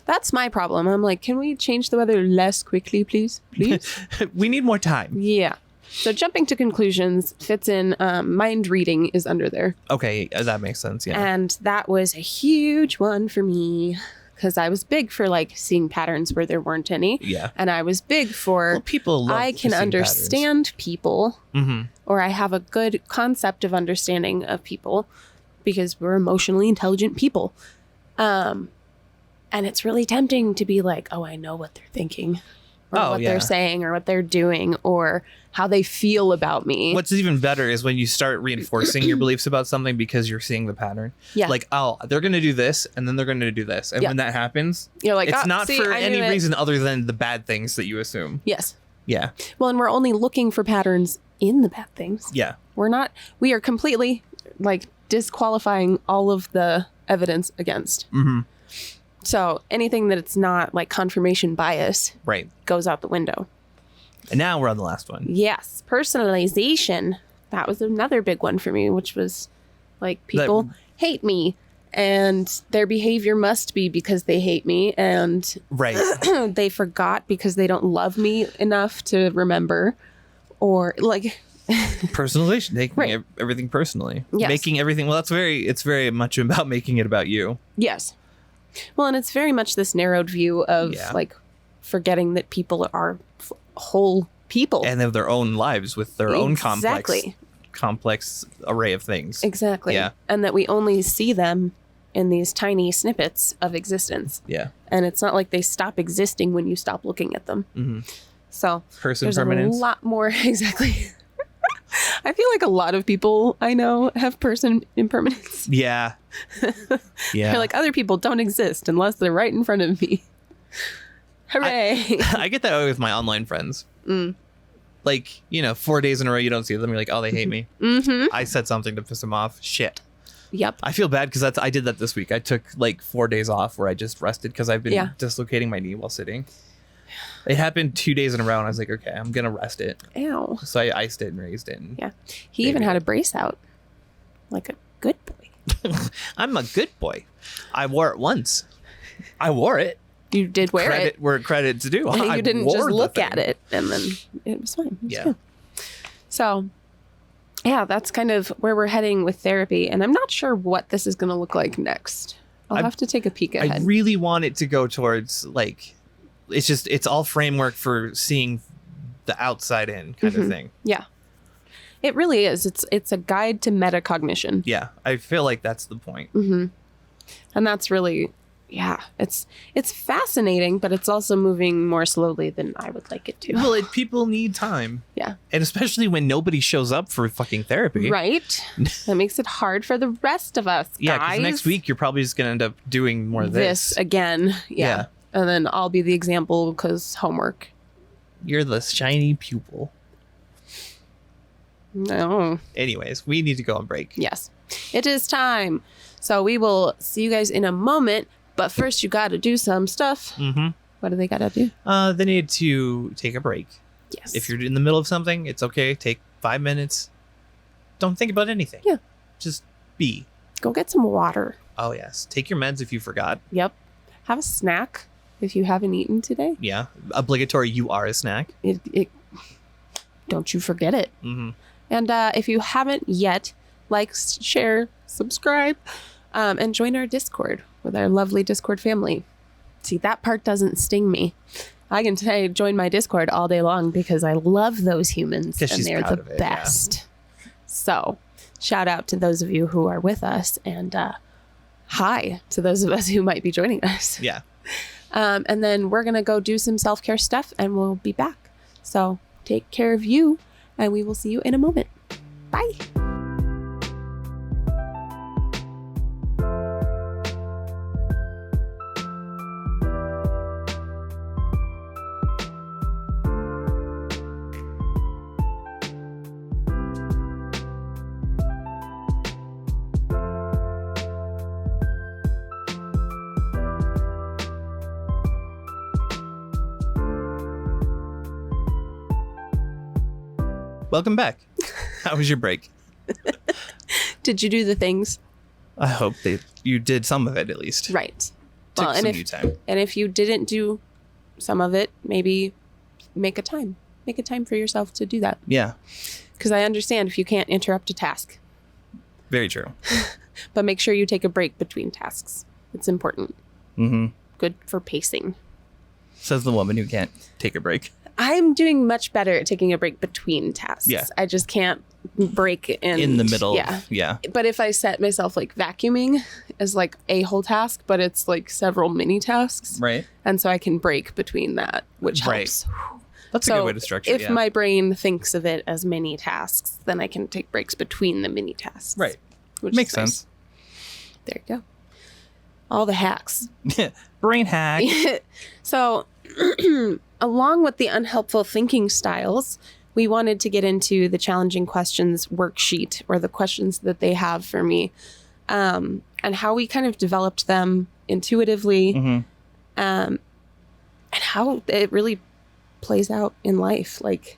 That's my problem. I'm like, can we change the weather less quickly, please? Please? We need more time. Yeah. So jumping to conclusions fits in. Mind reading is under there. Okay. That makes sense. Yeah. And that was a huge one for me. Because I was big for like seeing patterns where there weren't any. Yeah. And I was big for people love I can understand patterns. People, or I have a good concept of understanding of people because we're emotionally intelligent people. And it's really tempting to be like, oh, I know what they're thinking. Or what they're saying or what they're doing or how they feel about me. What's even better is when you start reinforcing your beliefs about something because you're seeing the pattern. Yeah. Like, oh, they're going to do this and then they're going to do this. And when that happens, you're like, it's not for any reason other than the bad things that you assume. Yes. Yeah. Well, and we're only looking for patterns in the bad things. Yeah. We are completely like disqualifying all of the evidence against. Mm-hmm. So anything that it's not like confirmation bias goes out the window. And now we're on the last one. Yes. Personalization. That was another big one for me, which was like people hate me and their behavior must be because they hate me. And they forgot because they don't love me enough to remember, or like personalization, taking everything personally, making everything. Well, it's very much about making it about you. Yes. Well, and it's very much this narrowed view of like forgetting that people are whole people and have their own lives with their own complex array of things. Exactly. Yeah. And that we only see them in these tiny snippets of existence. Yeah. And it's not like they stop existing when you stop looking at them. Mm-hmm. So there's permanence. A lot more. Exactly. I feel like a lot of people I know have person impermanence. Yeah. Yeah. They're like, other people don't exist unless they're right in front of me. Hooray. I get that way with my online friends. Like, 4 days in a row you don't see them. You're like, oh, they hate me. Mm-hmm. I said something to piss them off. Shit. Yep. I feel bad because I did that this week. I took like 4 days off where I just rested because I've been dislocating my knee while sitting. It happened 2 days in a row, and I was like, okay, I'm going to rest it. Ow. So I iced it and raised it. And he even had a brace out. Like a good boy. I'm a good boy. I wore it once. I wore it. You did wear it. Where credit's due. You didn't just look at it, and then it was fine. It was good. So, that's kind of where we're heading with therapy, and I'm not sure what this is going to look like next. I'll have to take a peek ahead. I really want it to go towards like... It's all framework for seeing the outside in kind of thing. Yeah. It really is. It's a guide to metacognition. Yeah. I feel like that's the point. Mm-hmm. And that's really, it's fascinating, but it's also moving more slowly than I would like it to. Well, people need time. Yeah. And especially when nobody shows up for fucking therapy. Right. That makes it hard for the rest of us, guys. Yeah, because next week you're probably just going to end up doing more of this. Again. Yeah. And then I'll be the example because homework. You're the shiny pupil. No. Anyways, we need to go on break. Yes. It is time. So we will see you guys in a moment. But first, you got to do some stuff. Mm-hmm. What do they got to do? They need to take a break. Yes. If you're in the middle of something, it's okay. Take 5 minutes. Don't think about anything. Yeah. Just be. Go get some water. Oh, yes. Take your meds if you forgot. Yep. Have a snack. If you haven't eaten today. Yeah. Obligatory, you are a snack. Don't you forget it. Mm-hmm. And if you haven't yet, like, share, subscribe, and join our Discord with our lovely Discord family. See, that part doesn't sting me. I can say join my Discord all day long because I love those humans and they're the best. Yeah. So shout out to those of you who are with us, and hi to those of us who might be joining us. Yeah. And then we're going to go do some self-care stuff and we'll be back. So take care of you and we will see you in a moment. Bye. Welcome back. How was your break? Did you do the things? I hope you did some of it at least. Right. Took some new time. And if you didn't do some of it, maybe make a time. Make a time for yourself to do that. Yeah. Because I understand if you can't interrupt a task. Very true. But make sure you take a break between tasks. It's important. Mm-hmm. Good for pacing. Says the woman who can't take a break. I'm doing much better at taking a break between tasks. Yeah. I just can't break in the middle. Yeah. Yeah. But if I set myself like vacuuming as like a whole task, but it's like several mini tasks. Right. And so I can break between that, which helps. That's a good way to structure it. If my brain thinks of it as mini tasks, then I can take breaks between the mini tasks. Right. Which makes sense. There you go. All the hacks. Brain hack. So along with the unhelpful thinking styles, we wanted to get into the challenging questions worksheet, or the questions that they have for me, and how we kind of developed them intuitively, and how it really plays out in life. Like,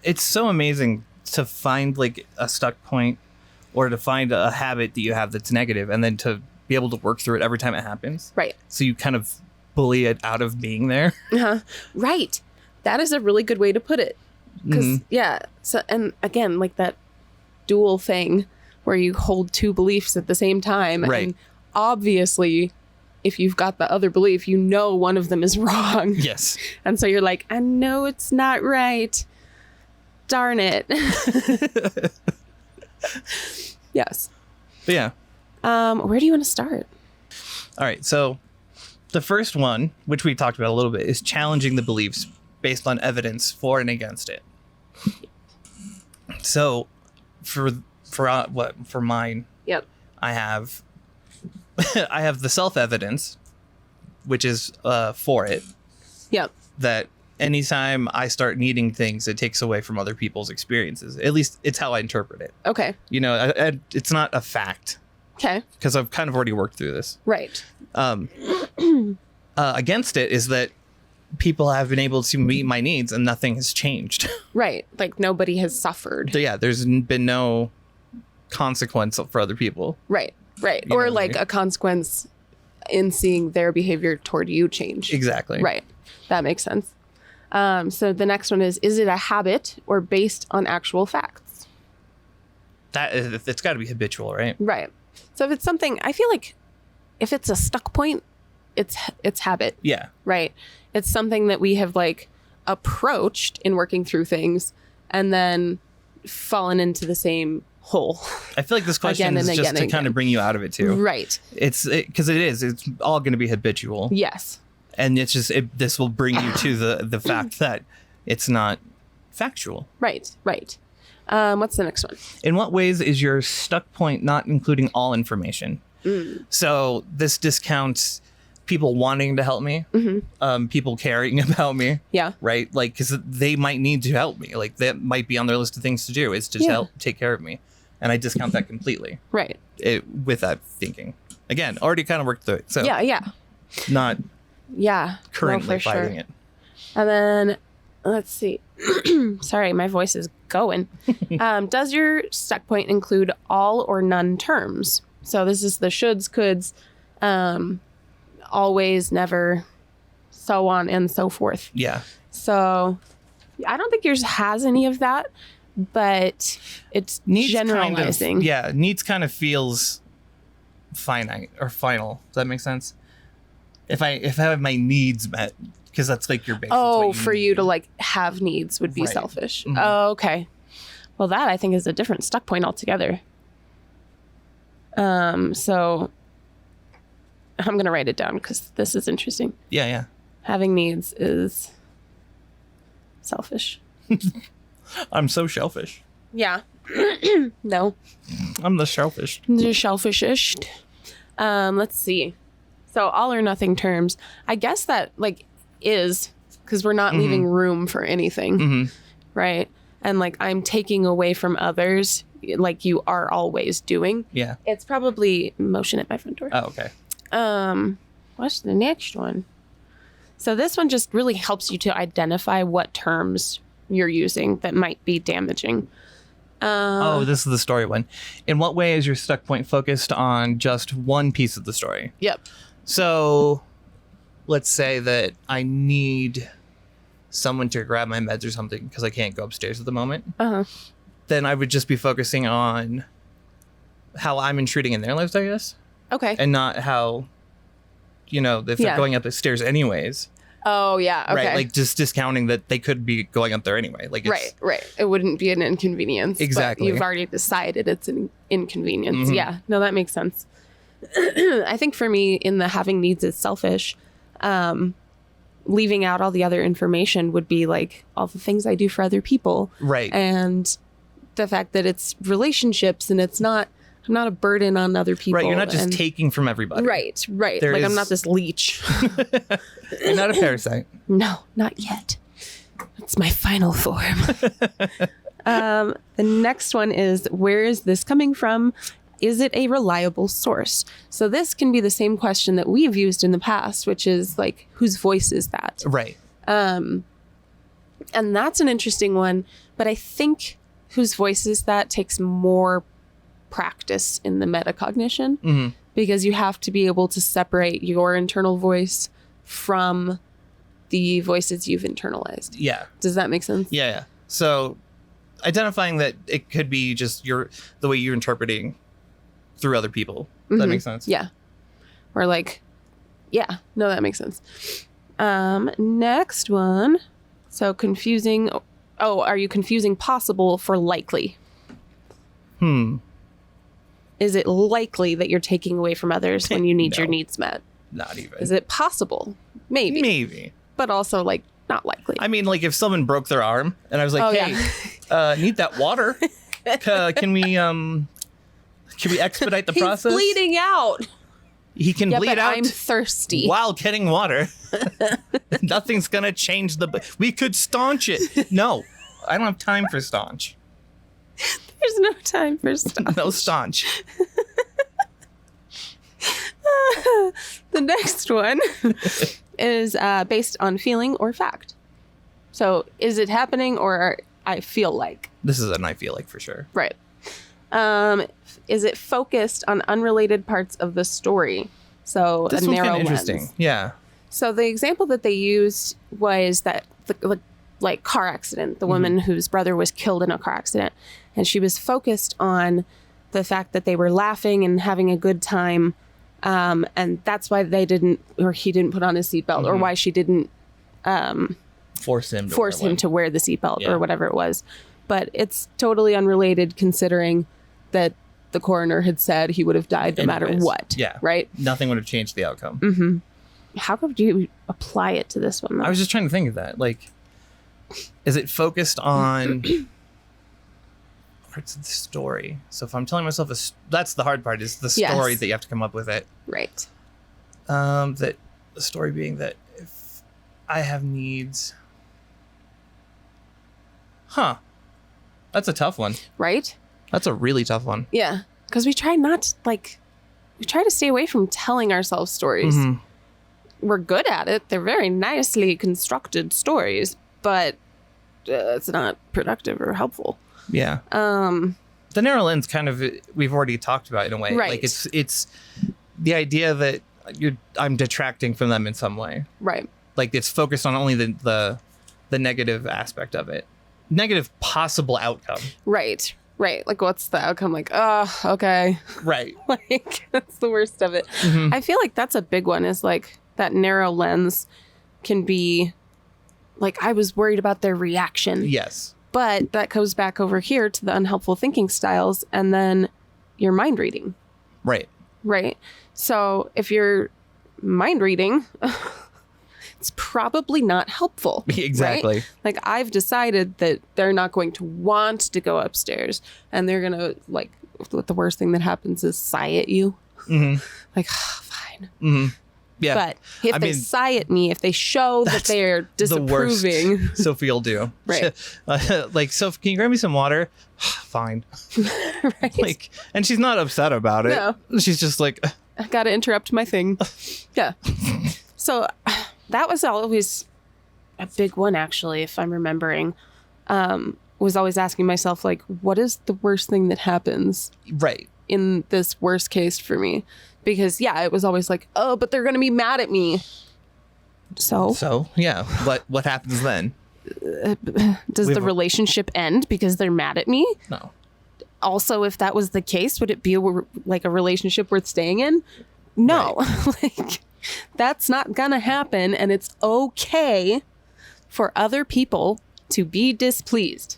it's so amazing to find like a stuck point, or to find a habit that you have that's negative, and then to be able to work through it every time it happens. Right. So you kind of bully it out of being there. Right. That is a really good way to put it. Because, so, and again, like that dual thing where you hold two beliefs at the same time. Right. And obviously, if you've got the other belief, you know one of them is wrong. Yes. And so you're like, I know it's not right. Darn it. Yes. But yeah. Where do you want to start? All right. So the first one, which we talked about a little bit, is challenging the beliefs based on evidence for and against it. So for mine, yep, I have the self-evidence, which is for it. Yep. That anytime I start needing things, it takes away from other people's experiences. At least it's how I interpret it. Okay. You know, it's not a fact. Okay. Because I've kind of already worked through this. Right. Against it is that people have been able to meet my needs and nothing has changed. Right. Like nobody has suffered. So yeah, there's been no consequence for other people. Right. Right. You or know, like a consequence in seeing their behavior toward you change. Exactly. Right. That makes sense. So the next one is it a habit or based on actual facts? It's got to be habitual, right? Right. So if it's something, I feel like if it's a stuck point, it's habit. Yeah. Right. It's something that we have like approached in working through things and then fallen into the same hole. I feel like this question is just to kind of bring you out of it too. Right. It's all going to be habitual. Yes. And it's just, this will bring you to the fact that it's not factual. Right. Right. What's the next one? In what ways is your stuck point not including all information? So this discounts people wanting to help me, people caring about me. Yeah. Right. Like, because they might need to help me. Like that might be on their list of things to do, is to help take care of me. And I discount that completely. Right. With that thinking. Again, already kind of worked through it. So yeah. Not currently fighting it. And then let's see. Sorry, my voice is going. Does your stuck point include all or none terms? So this is the shoulds, coulds, always, never, so on and so forth. Yeah. So I don't think yours has any of that, but it's needs generalizing. Needs kind of feels finite or final. Does that make sense? If I have my needs met, because that's like your base. Oh, for you to like have needs would be selfish. Mm-hmm. Oh, okay. Well, that I think is a different stuck point altogether. So I'm going to write it down because this is interesting. Yeah. Having needs is selfish. I'm so shellfish. Yeah. No. I'm the shellfish. The shellfishist. Let's see. So all or nothing terms. I guess that like is because we're not leaving room for anything. Right. And like I'm taking away from others like you are always doing. Yeah. It's probably motion at my front door. Oh, okay. What's the next one? So this one just really helps you to identify what terms you're using that might be damaging. This is the story one. In what way is your stuck point focused on just one piece of the story? Yep. So let's say that I need someone to grab my meds or something because I can't go upstairs at the moment. Then I would just be focusing on how I'm intruding in their lives, I guess. Okay. And not how, if they're going up the stairs anyways. Oh, yeah. Okay. Right. Like just discounting that they could be going up there anyway. Like right. It wouldn't be an inconvenience. Exactly. But you've already decided it's an inconvenience. Yeah. No, that makes sense. I think for me, in the having needs is selfish. Leaving out all the other information would be like all the things I do for other people. Right. And the fact that it's relationships and I'm not a burden on other people. Right. You're not just taking from everybody. Right. I'm not this leech. You're not a parasite. No, not yet. It's my final form. The next one is, where is this coming from? Is it a reliable source? So this can be the same question that we've used in the past, which is like, whose voice is that? Right. And that's an interesting one. But I think whose voice is that takes more practice in the metacognition, because you have to be able to separate your internal voice from the voices you've internalized. Yeah. Does that make sense? Yeah. So identifying that it could be just the way you're interpreting through other people. Does that make sense? Yeah. Or like, yeah, no, that makes sense. Next one. So confusing. Oh, are you confusing possible for likely? Is it likely that you're taking away from others when you need your needs met? Not even. Is it possible? Maybe. Maybe. But also like not likely. I mean, like if someone broke their arm and I was like, need that water. Can we expedite the process? He's bleeding out. He can bleed out. I'm thirsty while getting water. Nothing's gonna change we could staunch it. No, I don't have time for staunch. There's no time for staunch. No staunch. The next one is based on feeling or fact. So is it happening or I feel like? This is an I feel like for sure. Right. Is it focused on unrelated parts of the story? So this a narrow lens. Interesting. Yeah. So the example that they used was that the car accident, the woman whose brother was killed in a car accident, and she was focused on the fact that they were laughing and having a good time, and that's why he didn't put on his seatbelt, or why she didn't force him to wear the seatbelt or whatever it was. But it's totally unrelated, considering that the coroner had said he would have died no matter what. Yeah. Right? Nothing would have changed the outcome. How could you apply it to this one, though? I was just trying to think of that. Like, is it focused on parts of the story? So if I'm telling myself that's the hard part, is the story that you have to come up with it. Right. That the story being that if I have needs. Huh. That's a tough one. Right? That's a really tough one. Yeah. Because we try to stay away from telling ourselves stories. We're good at it. They're very nicely constructed stories, but it's not productive or helpful. Yeah. The narrow lens kind of, we've already talked about in a way. Right. Like it's the idea that I'm detracting from them in some way. Right. Like it's focused on only the negative aspect of it. Negative possible outcome. Right. Like, what's the outcome? Like, oh, okay. Right. Like, that's the worst of it. I feel like that's a big one, is like that narrow lens can be like, I was worried about their reaction. Yes. But that goes back over here to the unhelpful thinking styles and then your mind reading. Right. Right. So if you're mind reading, it's probably not helpful. Exactly. Right? Like, I've decided that they're not going to want to go upstairs, and they're going to, like, the worst thing that happens is sigh at you. Like, oh, fine. Yeah. But if they sigh at me, if they show that they're disapproving. The worst Sophie will do. Right. Like, Sophie, can you grab me some water? Fine. Right. Like, and she's not upset about it. No. She's just like, I got to interrupt my thing. Yeah. So that was always a big one, actually, if I'm remembering. Was always asking myself, like, what is the worst thing that happens? Right. In this worst case for me? Because, yeah, it was always like, oh, but they're going to be mad at me. So, yeah. What happens then? Does the relationship end because they're mad at me? No. Also, if that was the case, would it be a relationship worth staying in? No. Right. Like, that's not gonna happen, and it's okay for other people to be displeased.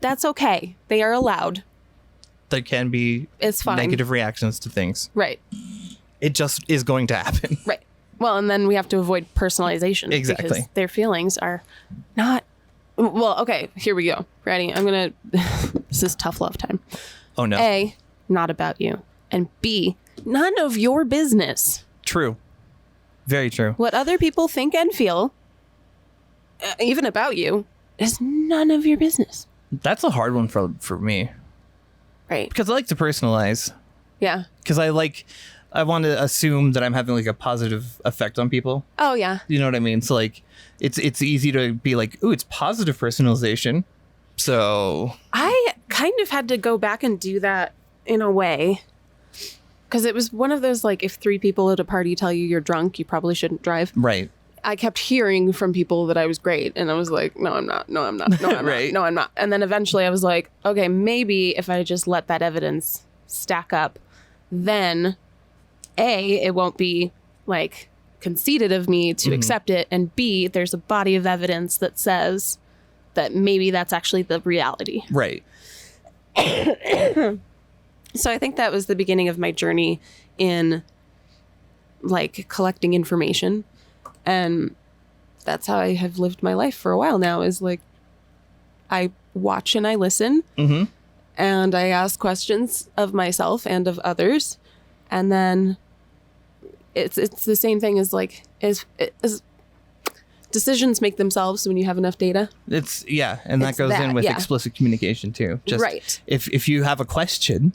That's okay. They are allowed. There can be negative reactions to things. Right. It just is going to happen. Right. Well, and then we have to avoid personalization. Exactly. Because their feelings are not... Well, okay, here we go. Ready? I'm going to... This is tough love time. Oh, no. A, not about you. And B, none of your business. True. Very true. What other people think and feel even about you, is none of your business. That's a hard one for me. Right. Because I like to personalize. Yeah. Because I want to assume that I'm having like a positive effect on people. Oh, yeah. You know what I mean? So like, it's easy to be like, ooh, it's positive personalization. So I kind of had to go back and do that in a way. Because it was one of those, like, if 3 people at a party tell you you're drunk, you probably shouldn't drive. Right. I kept hearing from people that I was great. And I was like, no, I'm not. No, I'm not. No, I'm right. not. No, I'm not. And then eventually I was like, okay, maybe if I just let that evidence stack up, then A, it won't be, like, conceited of me to accept it. And B, there's a body of evidence that says that maybe that's actually the reality. Right. So I think that was the beginning of my journey in, like, collecting information. And that's how I have lived my life for a while now, is like, I watch and I listen and I ask questions of myself and of others. And then it's the same thing as like, as decisions make themselves when you have enough data. And that goes in with explicit communication too. Just right. If you have a question,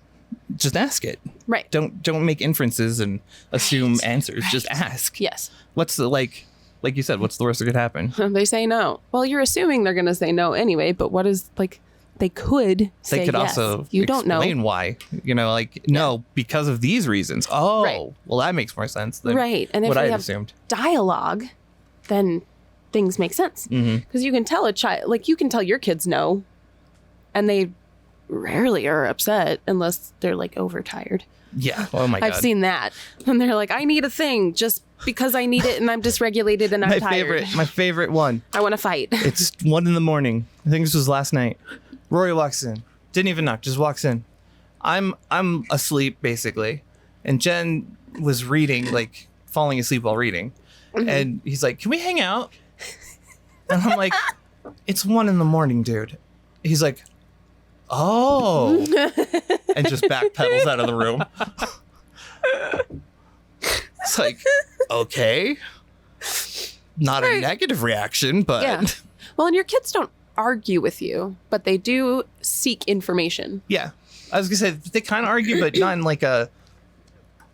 just ask it. Right. Don't make inferences and assume answers. Right. Just ask. Yes. What's the like you said, what's the worst that could happen? They say no. Well, you're assuming they're going to say no anyway, but what is, like, they could say they could yes. also you don't know. Explain why. You know, like, no, because of these reasons. Oh, right. Well, that makes more sense than right. And if what I have assumed. Dialogue, then things make sense. Because you can tell a child, like, you can tell your kids no, and they rarely are upset unless they're, like, overtired. Yeah. Oh my God. I've seen that. And they're like, I need a thing just because I need it and I'm dysregulated and I'm tired. My favorite one. I want to fight. It's 1 a.m. I think this was last night. Rory walks in. Didn't even knock, just walks in. I'm asleep basically. And Jen was reading, like falling asleep while reading. And he's like, "Can we hang out?" And I'm like, "It's 1 a.m, dude." He's like, "Oh." And just backpedals out of the room. It's like, okay. Not a negative reaction, but... Yeah. Well, and your kids don't argue with you, but they do seek information. Yeah. I was going to say, they kind of argue, but not in like in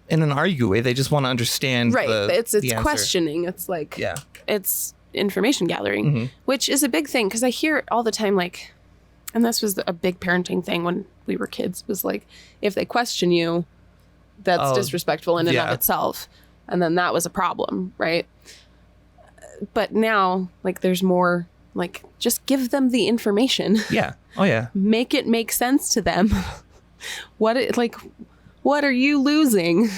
an argue way. They just want to understand it's the questioning. It's like... Yeah. It's information gathering, which is a big thing, because I hear it all the time, like... And this was a big parenting thing when we were kids, was like, if they question you, that's disrespectful in and of itself. And then that was a problem, right? But now, like, there's more, like, just give them the information. Yeah. Oh, yeah. Make it make sense to them. What are you losing?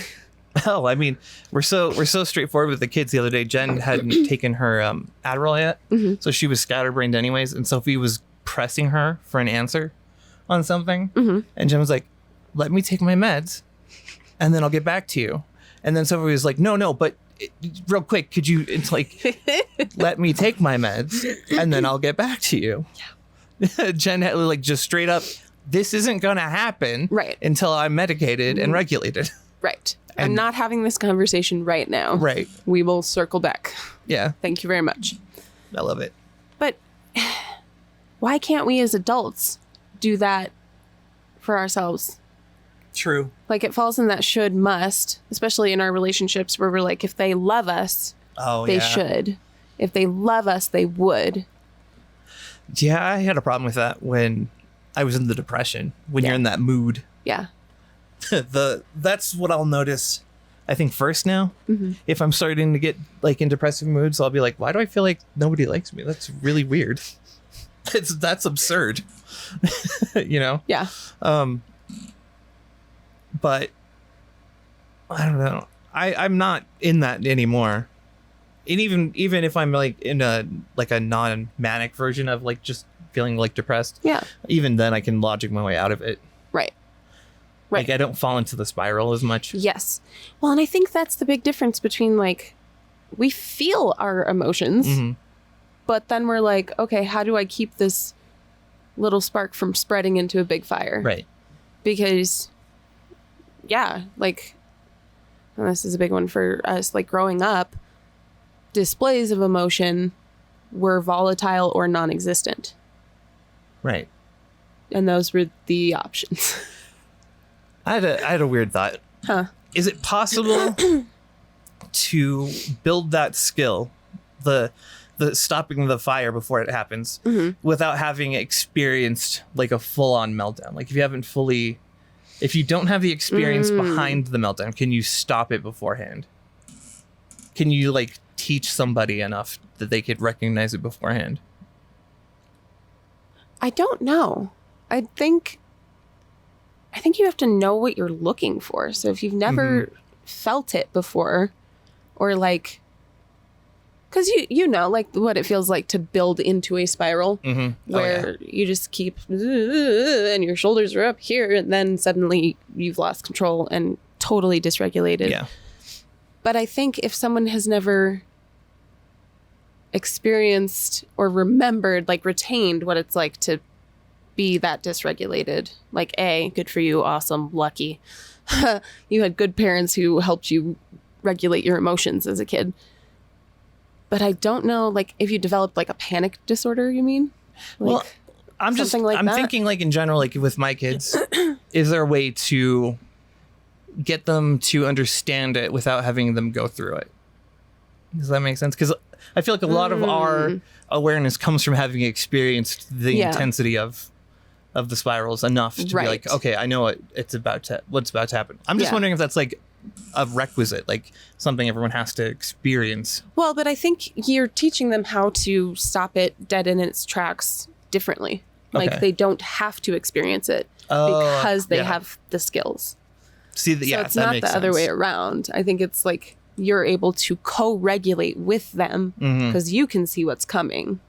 Well, I mean, we're so straightforward with the kids. The other day, Jen hadn't taken her Adderall yet, so she was scatterbrained anyways. And Sophie was pressing her for an answer on something, and Jen was like, "Let me take my meds and then I'll get back to you." And then Sophie was like, no, but real quick, could you, it's like, let me take my meds and then I'll get back to you. Yeah. Jen had like just straight up, this isn't gonna happen until I'm medicated and regulated. Right. And I'm not having this conversation right now. Right. We will circle back. Yeah. Thank you very much. I love it. But why can't we as adults do that for ourselves? True. Like, it falls in that should, must, especially in our relationships where we're like, if they love us, they should. If they love us, they would. Yeah, I had a problem with that when I was in the depression, when you're in that mood. Yeah. That's what I'll notice, I think, first now. If I'm starting to get like in depressive moods, I'll be like, why do I feel like nobody likes me? That's really weird. That's absurd. You know? Yeah. But I don't know. I'm not in that anymore. And even if I'm like in a non-manic version of like just feeling like depressed, even then I can logic my way out of it. Right. Like, I don't fall into the spiral as much. Yes. Well, and I think that's the big difference between, like, we feel our emotions, but then we're like, okay, how do I keep this little spark from spreading into a big fire? Right. Because, yeah, like, and this is a big one for us, like, growing up, displays of emotion were volatile or non-existent. Right. And those were the options. I had a weird thought. Huh. Is it possible to build that skill, the stopping the fire before it happens, without having experienced like a full-on meltdown? Like if you don't have the experience behind the meltdown, can you stop it beforehand? Can you like teach somebody enough that they could recognize it beforehand? I don't know. I think you have to know what you're looking for. So if you've never felt it before, or like, because you know like what it feels like to build into a spiral where you just keep and your shoulders are up here and then suddenly you've lost control and totally dysregulated. Yeah. But I think if someone has never experienced or remembered, like retained what it's like to be that dysregulated, like good for you, awesome, lucky. You had good parents who helped you regulate your emotions as a kid. But I don't know, like, if you developed like a panic disorder, you mean? Like, well, I'm thinking like in general, like with my kids, is there a way to get them to understand it without having them go through it? Does that make sense? Because I feel like a lot of our awareness comes from having experienced the intensity of the spirals enough to be like, okay, I know what's about to happen. I'm just wondering if that's like a requisite, like something everyone has to experience. Well, but I think you're teaching them how to stop it dead in its tracks differently. Like they don't have to experience it because they have the skills. See, so it's not the other way around. I think it's like you're able to co-regulate with them because you can see what's coming.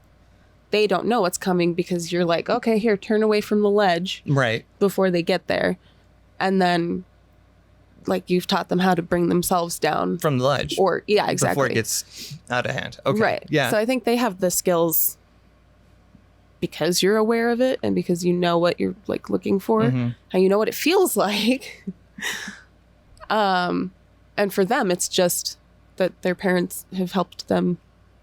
They don't know what's coming because you're like, okay, here, turn away from the ledge. Right. Before they get there. And then, like, you've taught them how to bring themselves down. From the ledge. Or, yeah, exactly. Before it gets out of hand. Okay. Right. Yeah. So I think they have the skills because you're aware of it and because you know what you're, like, looking for. And you know what it feels like. And for them, it's just that their parents have helped them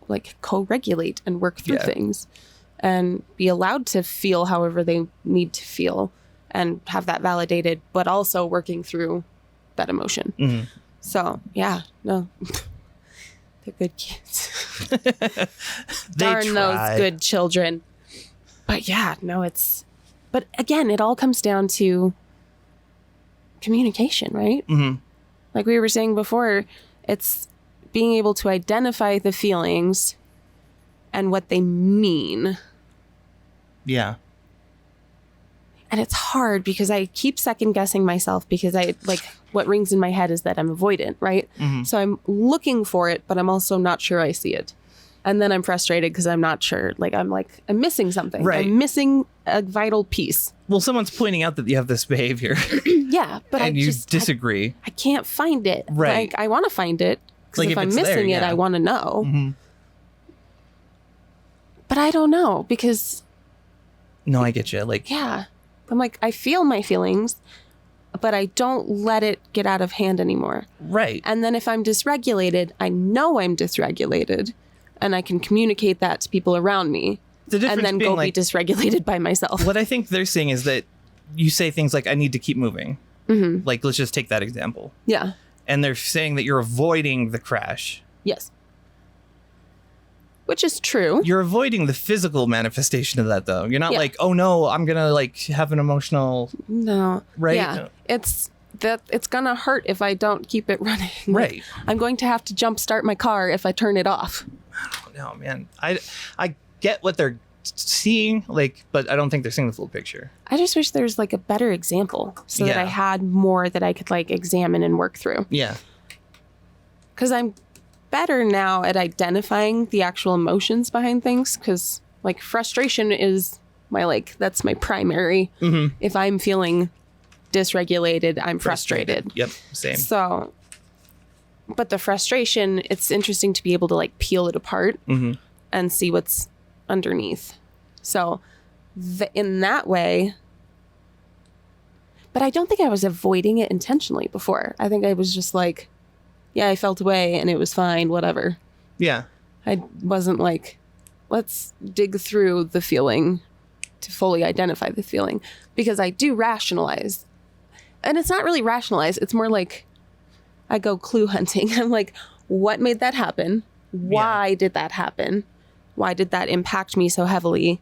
like co-regulate and work through things and be allowed to feel however they need to feel and have that validated, but also working through that emotion. So no, they're good kids. Darn those good children. But but again, it all comes down to communication, right? Like we were saying before, it's being able to identify the feelings and what they mean. Yeah. And it's hard because I keep second guessing myself because what rings in my head is that I'm avoidant, right? So I'm looking for it, but I'm also not sure I see it. And then I'm frustrated because I'm not sure. I'm missing something. Right. I'm missing a vital piece. Well, someone's pointing out that you have this behavior. Yeah, but and you disagree. I can't find it. Right. I want to find it. Because if I'm missing it, I want to know. But I don't know because... No, I get you. I'm like, I feel my feelings, but I don't let it get out of hand anymore. Right. And then if I'm dysregulated, I know I'm dysregulated, and I can communicate that to people around me, and then go be dysregulated by myself. What I think they're saying is that you say things like, I need to keep moving. Like, let's just take that example. Yeah. And they're saying that you're avoiding the crash. Yes. Which is true. You're avoiding the physical manifestation of that, though. You're not like, oh no, I'm gonna have an emotional. No. Right. Yeah. It's gonna hurt if I don't keep it running. Right. I'm going to have to jumpstart my car if I turn it off. I don't know, man. I get what they're seeing, but I don't think they're seeing the full picture. I just wish there was a better example so that I had more that I could examine and work through. Yeah. Because I'm better now at identifying the actual emotions behind things, because frustration is that's my primary. If I'm feeling dysregulated, I'm frustrated. Yep, same. So, but the frustration, it's interesting to be able to peel it apart and see what's underneath. So in that way, but I don't think I was avoiding it intentionally before. I think I was just I felt away and it was fine, whatever. Yeah. I wasn't let's dig through the feeling to fully identify the feeling, because I do rationalize. And it's not really rationalize. It's more like I go clue hunting. I'm like, what made that happen? Why did that happen? Why did that impact me so heavily?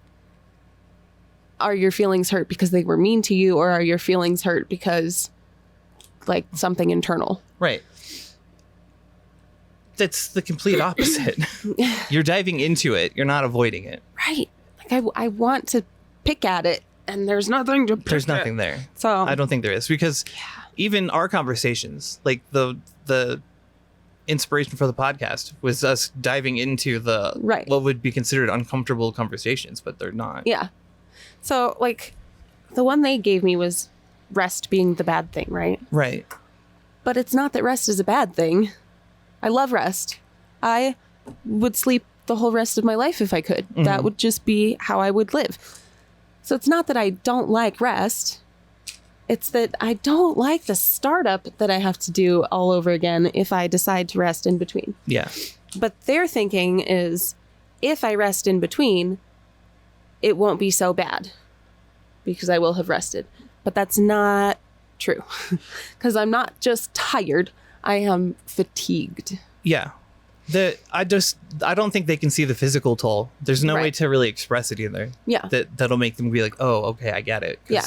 Are your feelings hurt because they were mean to you, or are your feelings hurt because like something internal? Right. That's the complete opposite. You're diving into it. You're not avoiding it. Right. Like I want to pick at it, and there's nothing to pick There's nothing there. So I don't think there is, because even our conversations, like the inspiration for the podcast was us diving into the what would be considered uncomfortable conversations, but they're not. Yeah. So like the one they gave me was rest being the bad thing, right? Right. But it's not that rest is a bad thing. I love rest. I would sleep the whole rest of my life if I could. Mm-hmm. That would just be how I would live. So it's not that I don't like rest. It's that I don't like the startup that I have to do all over again if I decide to rest in between. Yeah. But their thinking is, if I rest in between, it won't be so bad because I will have rested. But that's not true, because I'm not just tired. I am fatigued. Yeah. I don't think they can see the physical toll. There's no way to really express it either. Yeah. That'll make them be like, oh, okay, I get it. Yeah.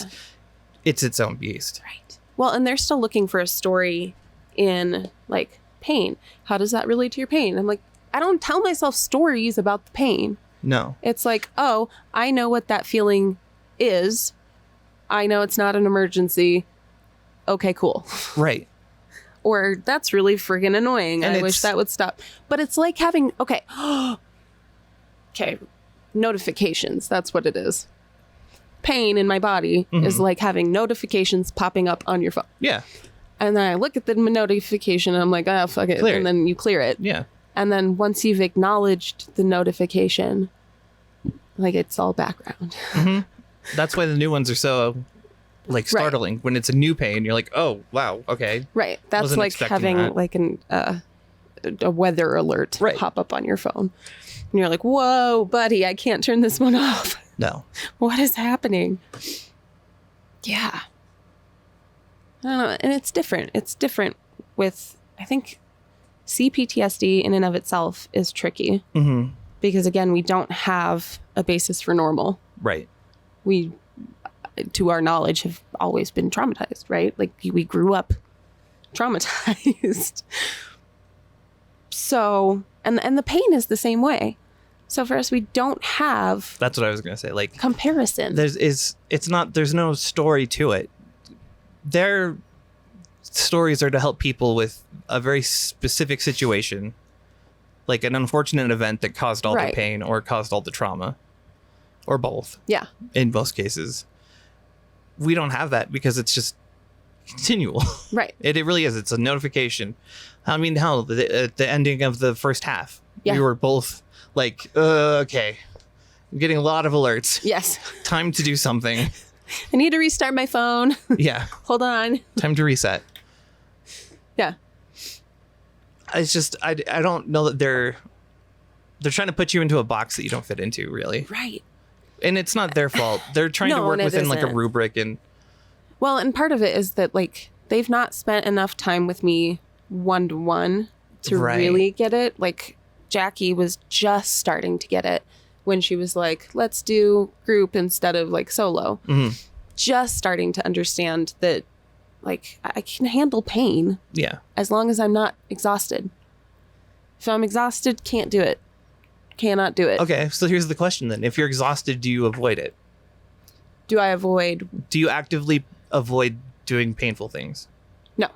It's its own beast. Right. Well, and they're still looking for a story in like pain. How does that relate to your pain? I'm like, I don't tell myself stories about the pain. No. It's like, oh, I know what that feeling is. I know it's not an emergency. Okay, cool. Right. Or that's really friggin' annoying. And I wish that would stop. But it's like having, okay, notifications. That's what it is. Pain in my body is like having notifications popping up on your phone. Yeah. And then I look at the notification and I'm like, oh, fuck it. And then you clear it. Yeah. And then once you've acknowledged the notification, like it's all background. Mm-hmm. That's why the new ones are so like startling. When it's a new pain, you're like, oh, wow, okay. Right. That's like having like a weather alert pop up on your phone. And you're like, whoa, buddy, I can't turn this one off. No. What is happening? Yeah. I don't know. And it's different. It's different with, I think, CPTSD in and of itself is tricky. Mm-hmm. Because, again, we don't have a basis for normal. Right. We, to our knowledge, have always been traumatized, right? Like, we grew up traumatized. So, and the pain is the same way. So for us, we don't have... That's what I was going to say. Like comparison. There's no story to it. Their stories are to help people with a very specific situation, like an unfortunate event that caused all the pain or caused all the trauma, or both. Yeah. In most cases. We don't have that because it's just continual. Right. It really is. It's a notification. I mean, hell, the ending of the first half, we were both like, okay, I'm getting a lot of alerts. Yes. Time to do something. I need to restart my phone. Yeah. Hold on. Time to reset. Yeah. It's just, I don't know that they're trying to put you into a box that you don't fit into, really. Right. And it's not their fault. They're trying to work within like a rubric. And well, and part of it is that like they've not spent enough time with me one-to-one to really get it. Like Jackie was just starting to get it when she was like, let's do group instead of like solo. Mm-hmm. Just starting to understand that like I can handle pain. Yeah. As long as I'm not exhausted. If I'm exhausted, can't do it. Cannot do it. Okay, so here's the question then. If you're exhausted, do you avoid it? Do I avoid? Do you actively avoid doing painful things? No.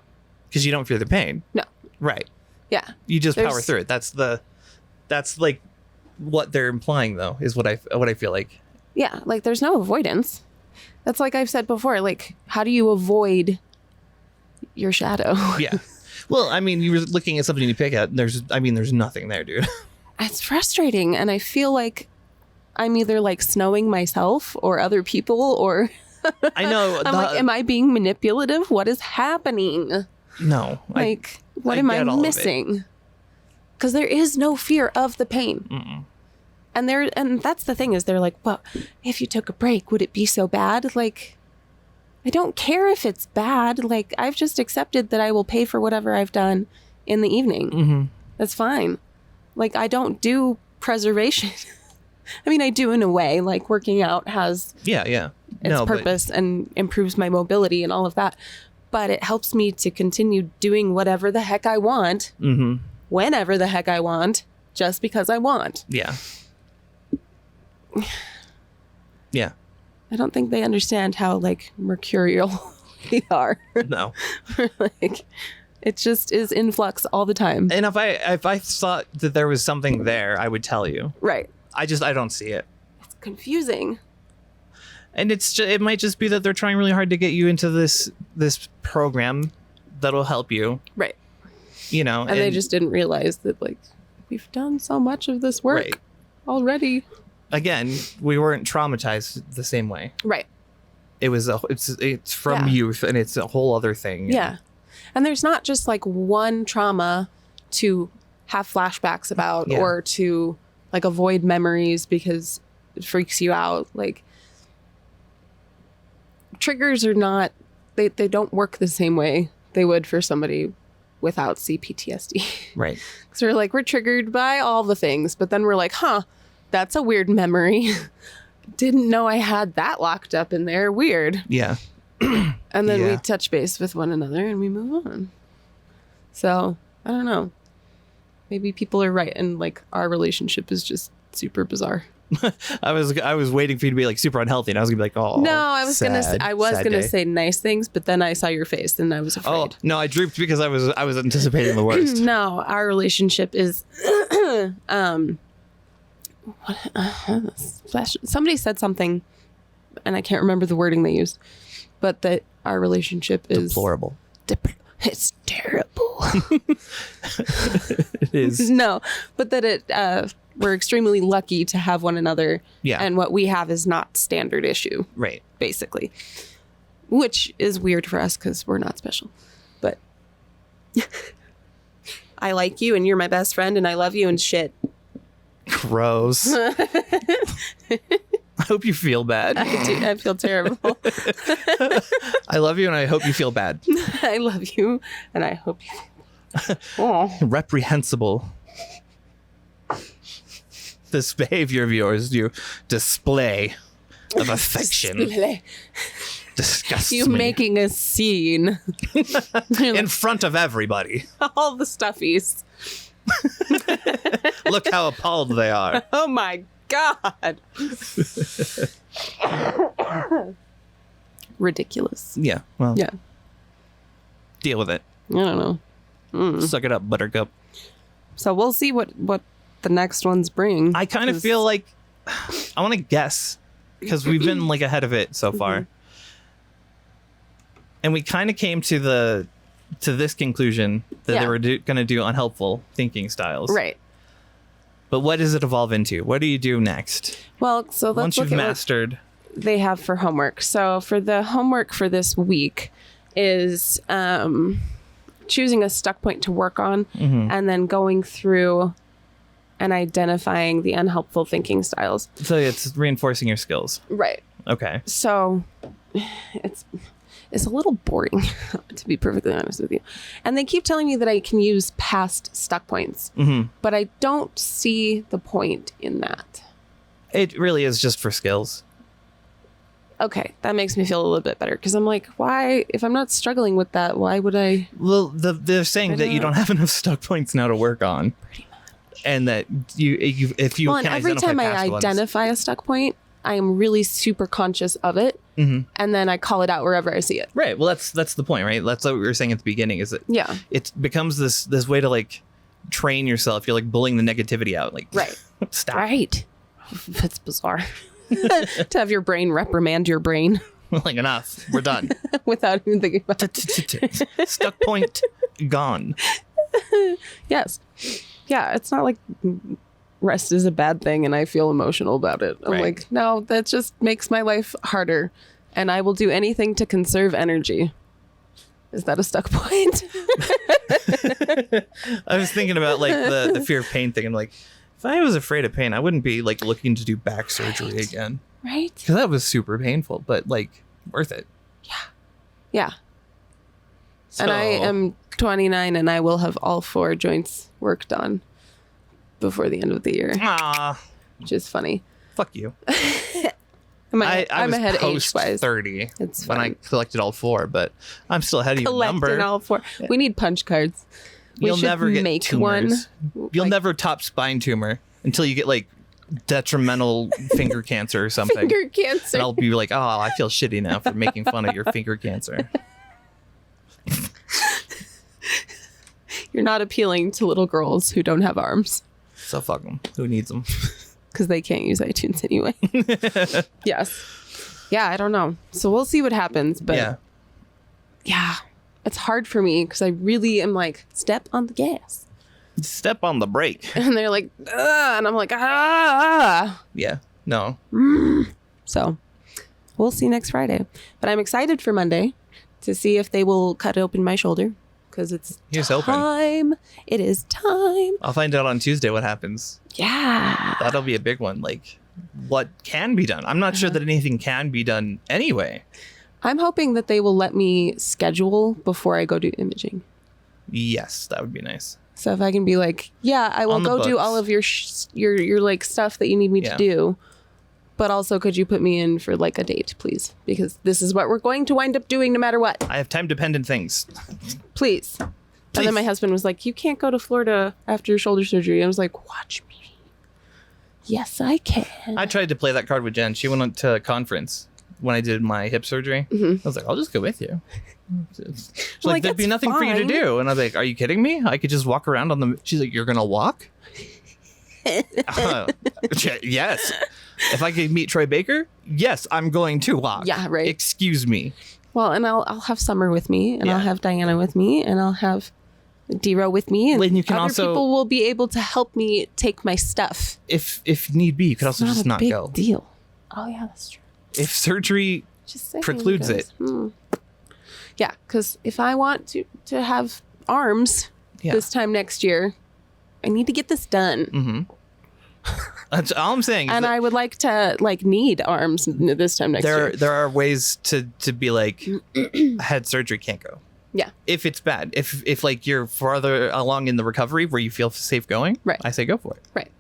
Because you don't fear the pain? No. Right. Yeah. You just power through it. That's like what they're implying though, is what I feel like. Yeah, like there's no avoidance. That's like I've said before, like how do you avoid your shadow? Yeah. Well, I mean, you were looking at something to pick at. There's nothing there, dude. It's frustrating, and I feel like I'm either like snowing myself or other people, or I know. I'm like, am I being manipulative? What is happening? No. Like, what am I missing? Because there is no fear of the pain. Mm-mm. And that's the thing is they're like, well, if you took a break, would it be so bad? Like, I don't care if it's bad. Like, I've just accepted that I will pay for whatever I've done in the evening. Mm-hmm. That's fine. Like, I don't do preservation. I mean, I do in a way, like working out has its purpose and improves my mobility and all of that. But it helps me to continue doing whatever the heck I want, whenever the heck I want, just because I want. Yeah. Yeah. I don't think they understand how, like, mercurial we are. No. Like, it just is in flux all the time. And if I thought that there was something there, I would tell you. Right. I don't see it. It's confusing. And it might just be that they're trying really hard to get you into this program that'll help you. Right. You know. And they just didn't realize that, like, we've done so much of this work already. Again, we weren't traumatized the same way. Right. It's from youth, and it's a whole other thing. Yeah. And there's not just like one trauma to have flashbacks about or to like avoid memories because it freaks you out. Like, triggers are not, they don't work the same way they would for somebody without CPTSD. Right. So we're triggered by all the things, but then we're like, that's a weird memory. Didn't know I had that locked up in there. Weird. Yeah. And then we touch base with one another and we move on. So, I don't know. Maybe people are right and like our relationship is just super bizarre. I was waiting for you to be like super unhealthy and I was gonna be like, oh. No, I was gonna say nice things, but then I saw your face and I was afraid. Oh no, I drooped because I was anticipating the worst. No, our relationship is somebody said something and I can't remember the wording they used, but that our relationship is deplorable. It's terrible. It is. No, but that we're extremely lucky to have one another. Yeah. And what we have is not standard issue. Right. Basically. Which is weird for us because we're not special. But I like you and you're my best friend and I love you and shit. Gross. I hope you feel bad. I do. I feel terrible. I love you and I hope you feel bad. I love you and I hope you feel bad. Reprehensible. This behavior of yours, you display of affection. Disgusts you me. Making a scene. In front of everybody. All the stuffies. Look how appalled they are. Oh my God. Ridiculous. Yeah. Well. Yeah. Deal with it. I don't know. Suck it up, buttercup. So we'll see what the next ones bring. I kind of feel like I want to guess because we've been like ahead of it so far. And we kind of came to this conclusion that they were going to do unhelpful thinking styles. Right. But what does it evolve into? What do you do next? Well, so let's once you've mastered what they have for homework. So for the homework for this week is choosing a stuck point to work on and then going through and identifying the unhelpful thinking styles. So it's reinforcing your skills. Right. Okay. So it's a little boring, to be perfectly honest with you. And they keep telling me that I can use past stuck points, but I don't see the point in that. It really is just for skills. Okay, that makes me feel a little bit better because I'm like, why? If I'm not struggling with that, why would I? Well, they're saying that you don't have enough stuck points now to work on. Pretty much. And that if you can every time I identify a stuck point, I am really super conscious of it, and then I call it out wherever I see it. Right. Well, that's the point, right? That's what we were saying at the beginning. Is that it becomes this way to like train yourself. You're like bullying the negativity out. Like stop. Right. It's bizarre to have your brain reprimand your brain. Like enough. We're done. Without even thinking about it. Stuck point gone. Yes. Yeah. It's not like rest is a bad thing and I feel emotional about it. I'm like, no, that just makes my life harder and I will do anything to conserve energy. Is that a stuck point? I was thinking about like the fear of pain thing. I'm like, if If I was afraid of pain, I wouldn't be like looking to do back surgery again. Right? Because that was super painful, but like worth it. Yeah. So, and I am 29 and I will have all 4 joints worked on before the end of the year. Which is funny. Fuck you. I'm ahead age-wise. 30 when I collected all 4, but I'm still ahead of your number. Collecting all 4. We need punch cards. You'll never get tumors. You'll never top spine tumor until you get like detrimental finger cancer or something. Finger cancer. And I'll be like, oh, I feel shitty now for making fun of your finger cancer. You're not appealing to little girls who don't have arms. So fuck them. Who needs them? Because they can't use iTunes anyway. Yes. Yeah, I don't know. So we'll see what happens. But yeah, it's hard for me because I really am like, step on the gas. Step on the brake. And they're like, ugh, and I'm like, ah. Yeah, no. So we'll see next Friday. But I'm excited for Monday to see if they will cut open my shoulder. Because it's time. It is time. I'll find out on Tuesday what happens. Yeah. That'll be a big one. Like, what can be done? I'm not sure that anything can be done anyway. I'm hoping that they will let me schedule before I go do imaging. Yes, that would be nice. So if I can be like, yeah, I will go do all of your like stuff that you need me to do. But also, could you put me in for like a date, please? Because this is what we're going to wind up doing no matter what. I have time-dependent things. Please. And then my husband was like, you can't go to Florida after your shoulder surgery. I was like, watch me. Yes, I can. I tried to play that card with Jen. She went to a conference when I did my hip surgery. I was like, I'll just go with you. She's like, there'd be nothing for you to do. And I was like, are you kidding me? I could just walk around on the... She's like, you're going to walk? Yes. If I could meet Troy Baker, yes, I'm going to walk. Yeah, right. Excuse me. Well, and I'll have Summer with me, and I'll have Diana with me, and I'll have D-Row with me, and you can also, people will be able to help me take my stuff. If need be, you could also just not go. Big deal. Oh yeah, that's true. If surgery precludes it. Yeah, because if I want to have arms this time next year, I need to get this done. That's all I'm saying. And I would like to need arms this time next year. There are ways to be like, head surgery can't go. Yeah. If it's bad, if like you're farther along in the recovery where you feel safe going, right, I say go for it. Right.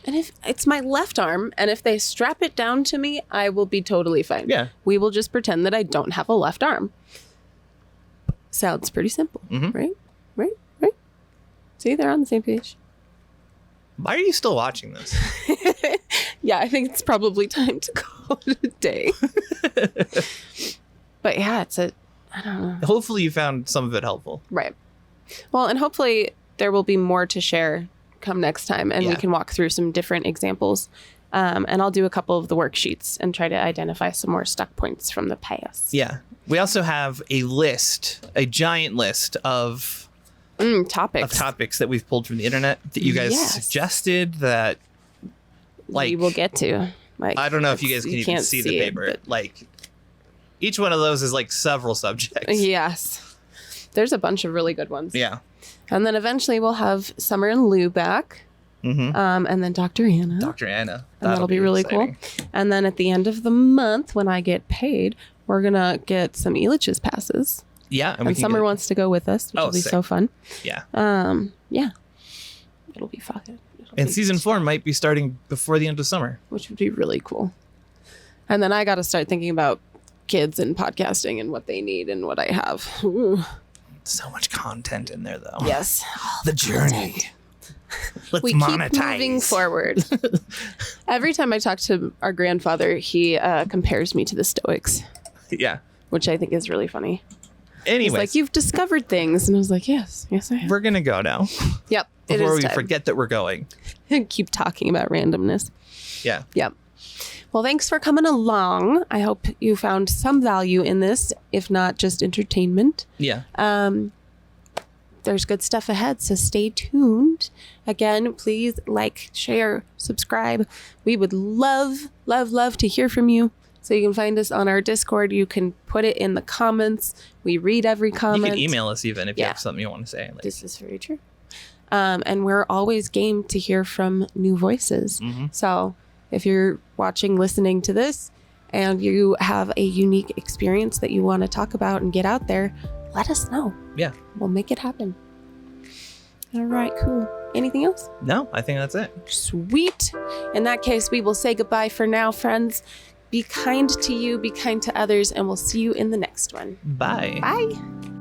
And if it's my left arm, and if they strap it down to me, I will be totally fine. Yeah. We will just pretend that I don't have a left arm. Sounds pretty simple, right? Right? Right? See, they're on the same page. Why are you still watching this? Yeah, I think it's probably time to call it a day. But yeah, I don't know. Hopefully you found some of it helpful. Right. Well, and hopefully there will be more to share come next time, and we can walk through some different examples. And I'll do a couple of the worksheets and try to identify some more stuck points from the past. Yeah. We also have a giant list of topics that we've pulled from the internet that you guys suggested that we will get to. Like, I don't know if you guys can even see the paper. But like each one of those is like several subjects. Yes. There's a bunch of really good ones. Yeah. And then eventually we'll have Summer and Lou back. And then Dr. Anna. And that'll be really exciting. Cool. And then at the end of the month, when I get paid, we're going to get some Elitch's passes. Yeah. And Summer wants to go with us, which will be so fun. Yeah. Yeah. It'll be fun. And season 4 might be starting before the end of summer, which would be really cool. And then I got to start thinking about kids and podcasting and what they need and what I have. Ooh. So much content in there, though. Yes. The journey. Let's monetize. Keep moving forward. Every time I talk to our grandfather, he compares me to the Stoics. Yeah. Which I think is really funny. Anyways. He's like, you've discovered things. And I was like, yes, I have. We're going to go now. Yep. Before we forget that we're going. Keep talking about randomness. Yeah. Yep. Well, thanks for coming along. I hope you found some value in this, if not just entertainment. Yeah. There's good stuff ahead, so stay tuned. Again, please like, share, subscribe. We would love, love, love to hear from you. So you can find us on our Discord. You can put it in the comments. We read every comment. You can email us even if you have something you want to say. This is very true. And we're always game to hear from new voices. So if you're watching, listening to this, and you have a unique experience that you want to talk about and get out there, let us know. Yeah. We'll make it happen. All right, cool. Anything else? No, I think that's it. Sweet. In that case, we will say goodbye for now, friends. Be kind to you, be kind to others, and we'll see you in the next one. Bye. Bye.